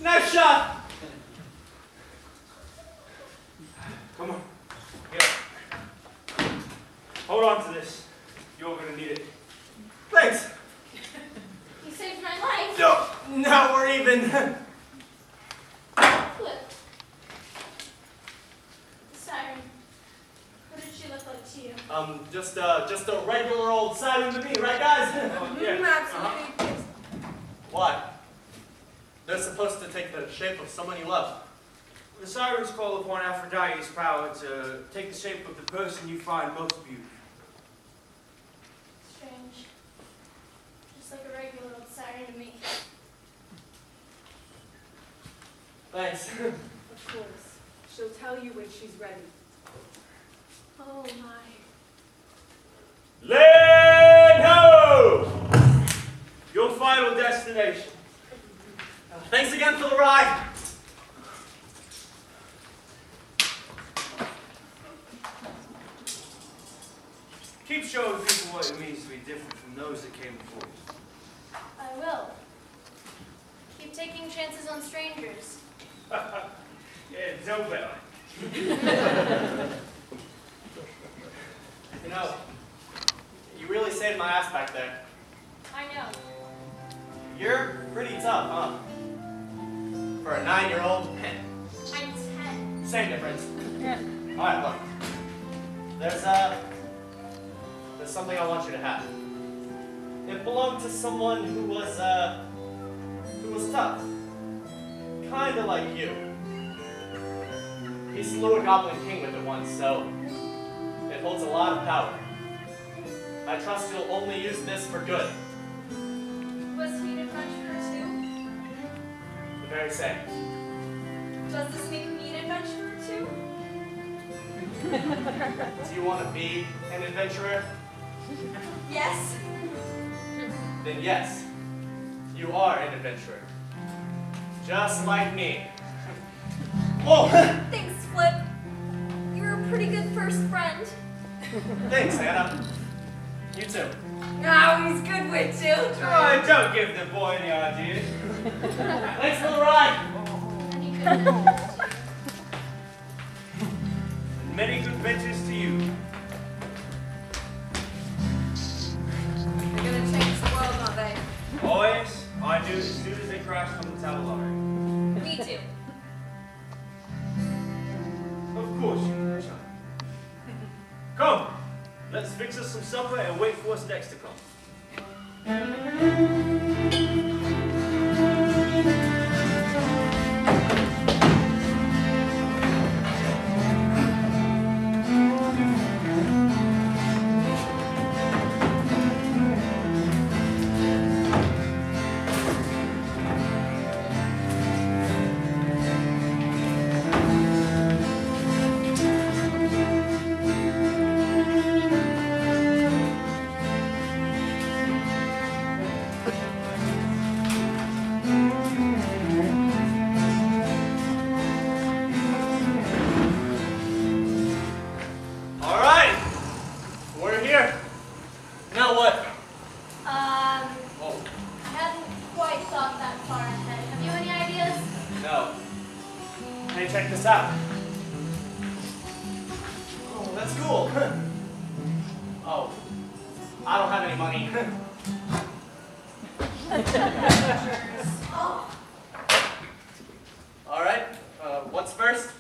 E: Nice shot!
A: Come on. Get up. Hold on to this. You're gonna need it.
E: Thanks!
C: You saved my life.
E: No, now we're even.
C: Flip. The siren. What did she look like to you?
E: Just a regular old siren to me, right guys?
F: Absolutely.
E: Why? They're supposed to take the shape of someone you love.
A: The sirens call upon Aphrodite's power to take the shape of the person you find most beautiful.
C: Strange. Just like a regular old siren to me.
E: Thanks.
F: Of course. She'll tell you when she's ready.
C: Oh my.
A: Land ho! Your final destination.
E: Thanks again for the ride.
A: Keep showing people what it means to be different from those that came before you.
C: I will. Keep taking chances on strangers.
A: Yeah, don't bet.
E: You know, you really saved my ass back there.
C: I know.
E: You're pretty tough, huh? For a 9-year-old?
C: I'm 10.
E: Same difference. Alright, look. There's something I want you to have. It belonged to someone who was tough. Kinda like you. He slew a Goblin King with it once, so it holds a lot of power. I trust you'll only use this for good.
F: Was he an adventurer too?
E: The very same.
F: Does this make me an adventurer too?
E: Do you want to be an adventurer?
F: Yes.
E: Then yes, you are an adventurer. Just like me. Whoa!
F: Thanks, Flip. You're a pretty good first friend.
E: Thanks, Anna. You too.
F: Oh, he's good with children.
A: Oh, don't give the boy any ideas.
E: Thanks for the ride.
C: Any good?
A: And many good ventures to you.
F: They're gonna change the world, aren't they?
A: Oh yes, I do as soon as they crash on the Tower line.
F: Me too.
A: Of course you do, child. Come, let's fix us some supper and wait for what's next to come.
E: Alright. We're here. Now what?
C: I
E: Oh,
C: hadn't quite thought that far ahead. Have you any ideas?
E: no. Hey, check this out. Oh, that's cool. Oh, I don't have any money. Alright, what's first?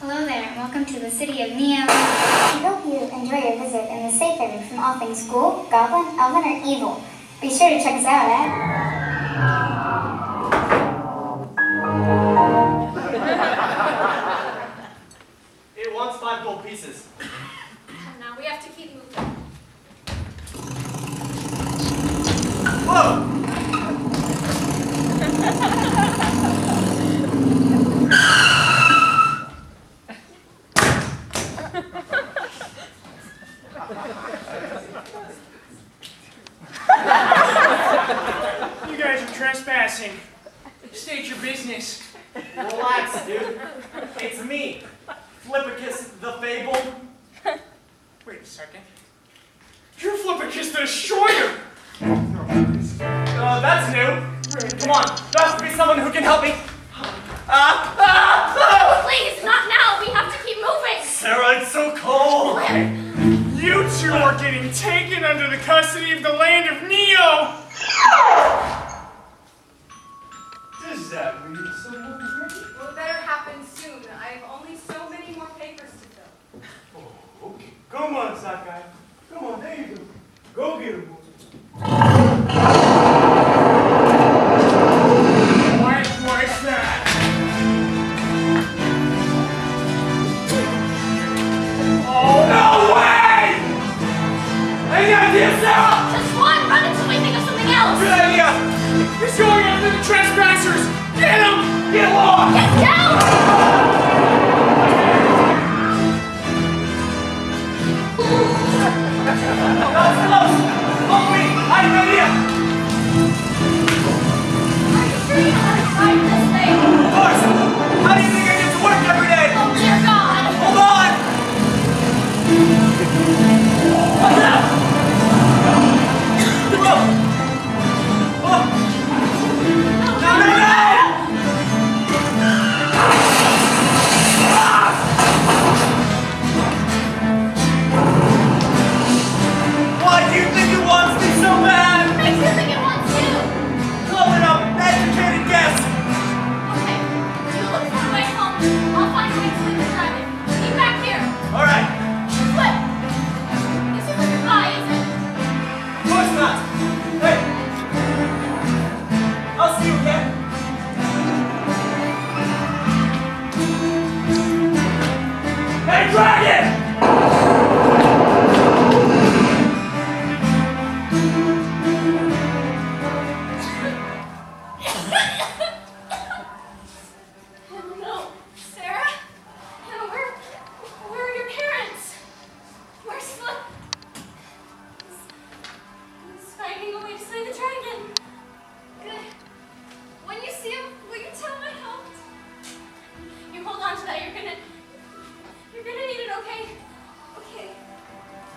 M: Hello there, and welcome to the city of Neo. We hope you enjoy your visit in the safe haven from all things ghoul, goblin, elven, or evil. Be sure to check us out,
E: It wants 5 gold pieces.
C: And now we have to keep moving.
E: Whoa!
D: You guys are trespassing. State your business.
E: Relax, dude. It's me, Flippicus the Fabled.
D: Wait a second. You're Flippicus the Destroyer!
E: That's new. Come on, there has to be someone who can help me.
C: Please, not now. We have to keep moving.
E: Sarah, it's so cold.
D: You two are getting taken under the custody of the land of Neo!
A: Does that mean someone's ready?
F: Well, it better happen soon. I have only so many more papers to fill.
A: Oh, okay. Come on, Sakai. Come on, there you go. Go get him.
D: What's that? Oh no!
A: dragon!
C: No, Sarah? No, where are your parents? Where's Flip? He's finding a way to slay the dragon. Good. When you see him, will you tell him I helped? You hold on to that. You're gonna need it, okay?
F: Okay.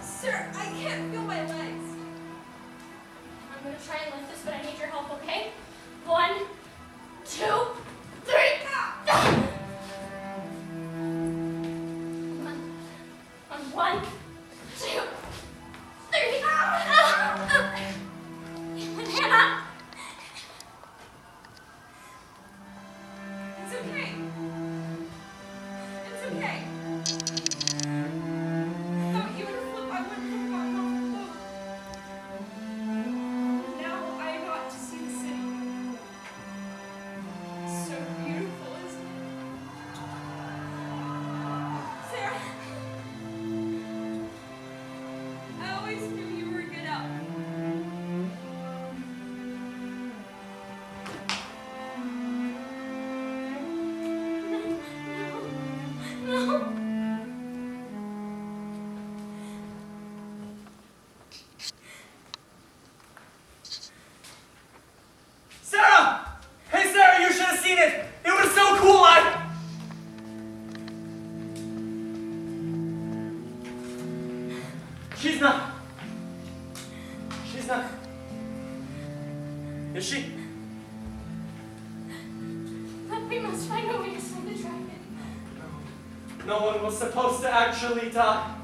F: Sir, I can't feel my legs.
C: I'm gonna try and lift this, but I need your help, okay? 1, 2, 3. On 1, 2, 3. Hannah!
F: It's okay. It's okay. Without you and Flip, I wouldn't have gotten off the boat. Now I got to see the city. So beautiful, isn't it? Sarah, I always knew you were a good elf.
C: No.
E: Sarah! Hey, Sarah, you should have seen it! It was so cool, She's not. Is she?
C: But we must find a way to slay the dragon.
E: No one was supposed to actually die.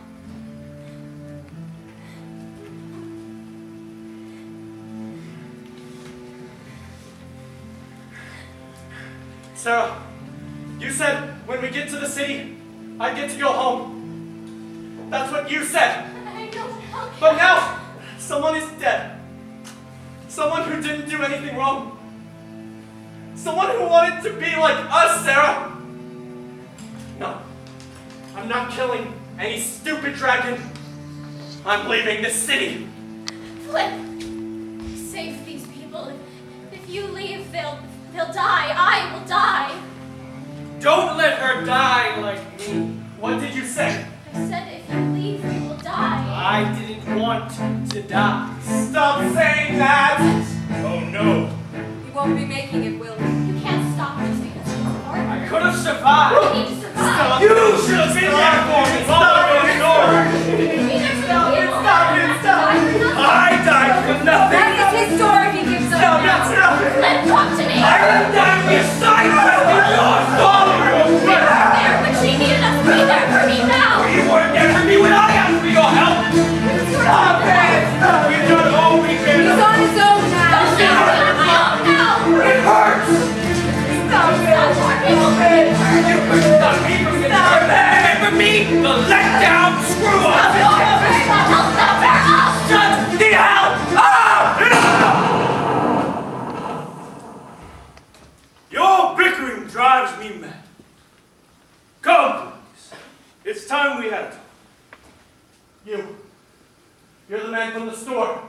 E: Sarah, you said when we get to the city, I get to go home. That's what you said.
C: I don't know.
E: But now, someone is dead. Someone who didn't do anything wrong. Someone who wanted to be like us, Sarah. No, I'm not killing any stupid dragon. I'm leaving this city.
C: Flip, save these people. If you leave, they'll die. I will die.
E: Don't let her die like me. What did you say?
C: I said if you leave, you will die.
E: I didn't want to die. Stop saying that! Oh no.
F: You won't be making it, will you?
C: You can't stop just because she's born.
E: I could have survived.
C: You need to survive.
E: Stop. You should have been there for me. Stop it. I died for nothing.
F: That is his story if he gives up now.
E: Stop it.
C: Flip, talk to me.
E: I am down beside you.
C: We were there when she needed us. Be there for me now.
E: You weren't there for me when I asked for your help. Stop it. We've done all we can.
F: He's on his own now.
C: Don't leave me on my own now.
E: It hurts.
C: Stop more people getting hurt.
E: You couldn't stop me from getting hurt. Remember me, the letdown screw up. Shut the hell up!
A: Your bickering drives me mad. Come, please. It's time we had a talk.
E: You're the man from the store.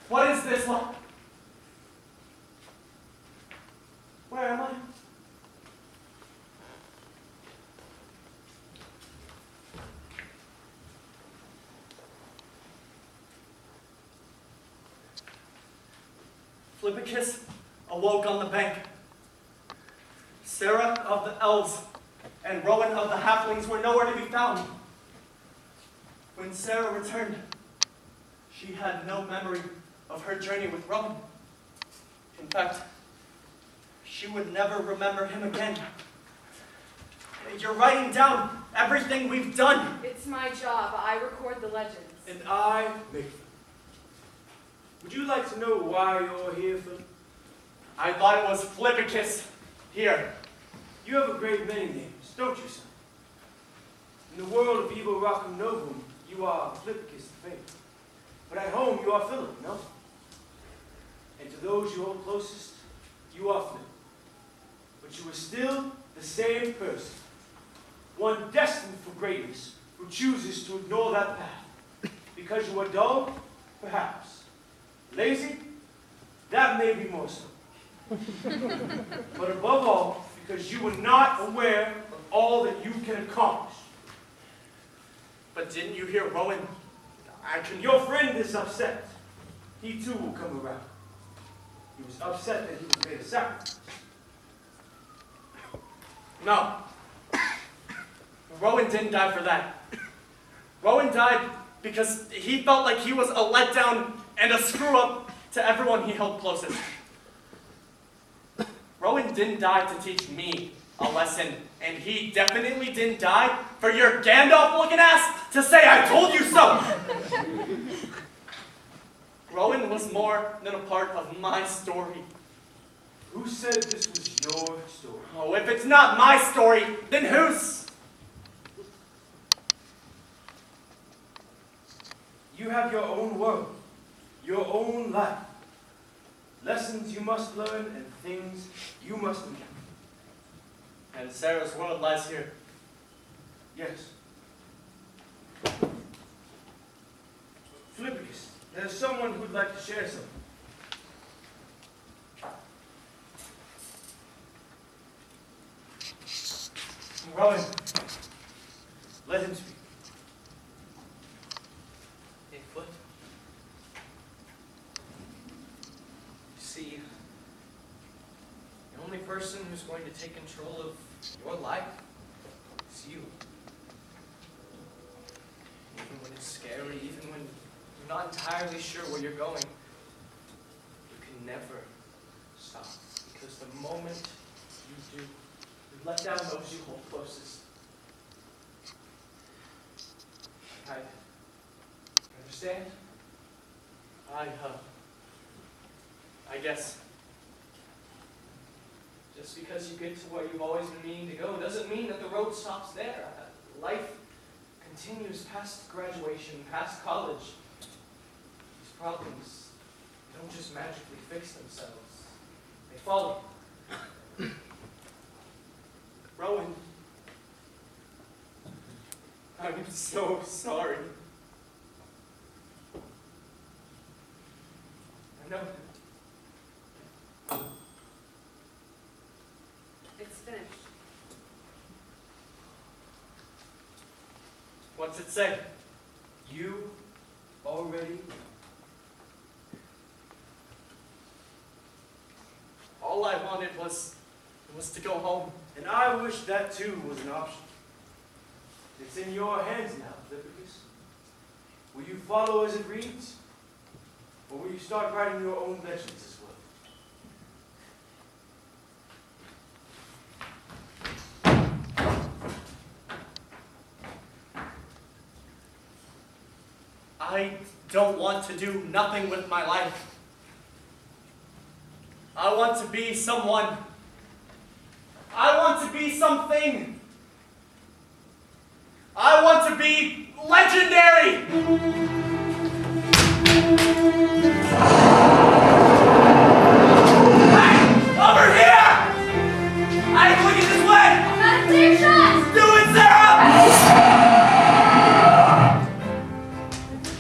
E: What is this one? Where am I? Flippicus awoke on the bank. Sarah of the elves and Rowan of the halflings were nowhere to be found. When Sarah returned, she had no memory of her journey with Rowan. In fact, she would never remember him again. You're writing down everything we've done.
F: It's my job. I record the legends.
A: And I make them. Would you like to know why you're here, Phil?
E: I thought it was Flippicus here.
A: You have a great many names, don't you, son? In the world of Evo Rockham Novum, you are Flippicus the Famed. But at home, you are Philip, no? And to those you hold closest, you are Flip. But you are still the same person. one destined for greatness, who chooses to ignore that path. Because you are dull? Perhaps. Lazy? That may be more so. But above all, because you were not aware of all that you can accomplish.
E: But didn't you hear Rowan?
A: Your friend is upset. He too will come around. He was upset that he was made a sacrifice.
E: No. Rowan didn't die for that. Rowan died because he felt like he was a letdown and a screw-up to everyone he held closest. Rowan didn't die to teach me a lesson, and he definitely didn't die for your Gandalf-looking ass to say I told you so! Rowan was more than a part of my story.
A: Who said this was your story?
E: Oh, if it's not my story, then whose?
A: You have your own world, your own life. Lessons you must learn and things you must encounter.
E: And Sarah's world lies here.
A: Yes. Philippicus, there's someone who'd like to share something.
E: Rowan.
A: Let him speak.
B: Hey, Foot. You see, the only person who's going to take control of your life is you. Even when it's scary, even when you're not entirely sure where you're going, you can never stop. Because the moment you do, you let down those you hold closest. I understand?
E: I guess.
B: Just because you get to where you've always been meaning to go doesn't mean that the road stops there. Life continues past graduation, past college. These problems don't just magically fix themselves. They follow you.
E: Rowan. I'm so sorry.
B: I know.
F: It's finished.
E: What's it say?
A: You already.
E: All I wanted was to go home.
A: And I wish that too was an option. It's in your hands now, Philippicus. Will you follow as it reads? Or will you start writing your own legends as well?
E: I don't want to do nothing with my life. I want to be someone. I want to be something. I want to be legendary! Hey! Over here! I'm looking this way!
C: Gotta clear your shots!
E: Do it, Sarah!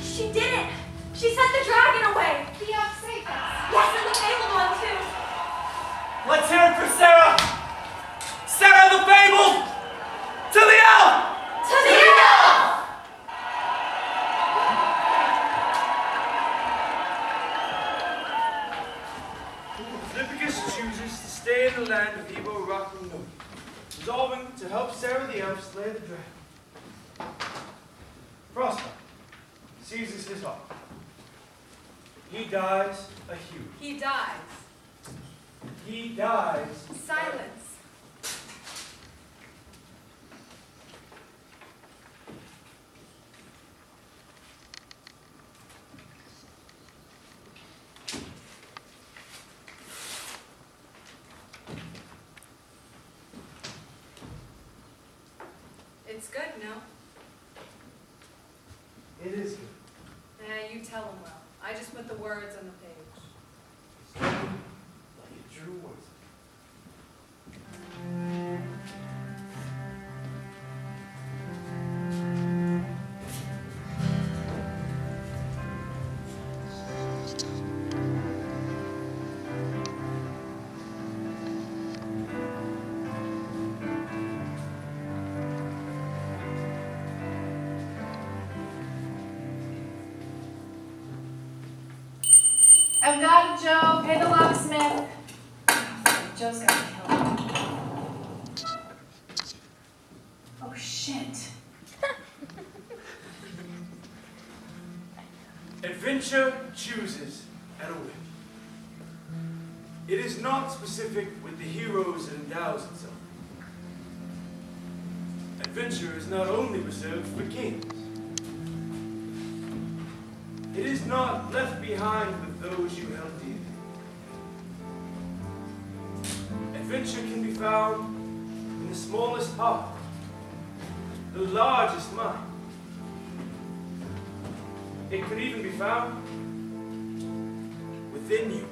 H: She did it! She sent the dragon away!
C: The Obsacus.
H: Yes, and the fabled one too!
E: Let's hear it for Sarah! Sarah the Fabled! To the elf!
H: To the elf!
A: Philippicus chooses to stay in the land of Ebo Rock and Nook, resolving to help Sarah the elf slay the dragon. Frostbite seizes his heart. He dies a hero.
F: He dies.
A: He dies.
F: Silence. It's good, no?
A: It is good.
F: You tell him well. I just put the words on the page.
A: Like it drew words.
J: I've got it, Joe. Pay the locksmith. Joe's gonna kill me. Oh, shit.
A: Adventure chooses at a whim. It is not specific with the heroes it endows itself. Adventure is not only reserved for kings. It is not left behind with those you held dear. Adventure can be found in the smallest heart, the largest mind. It could even be found within you.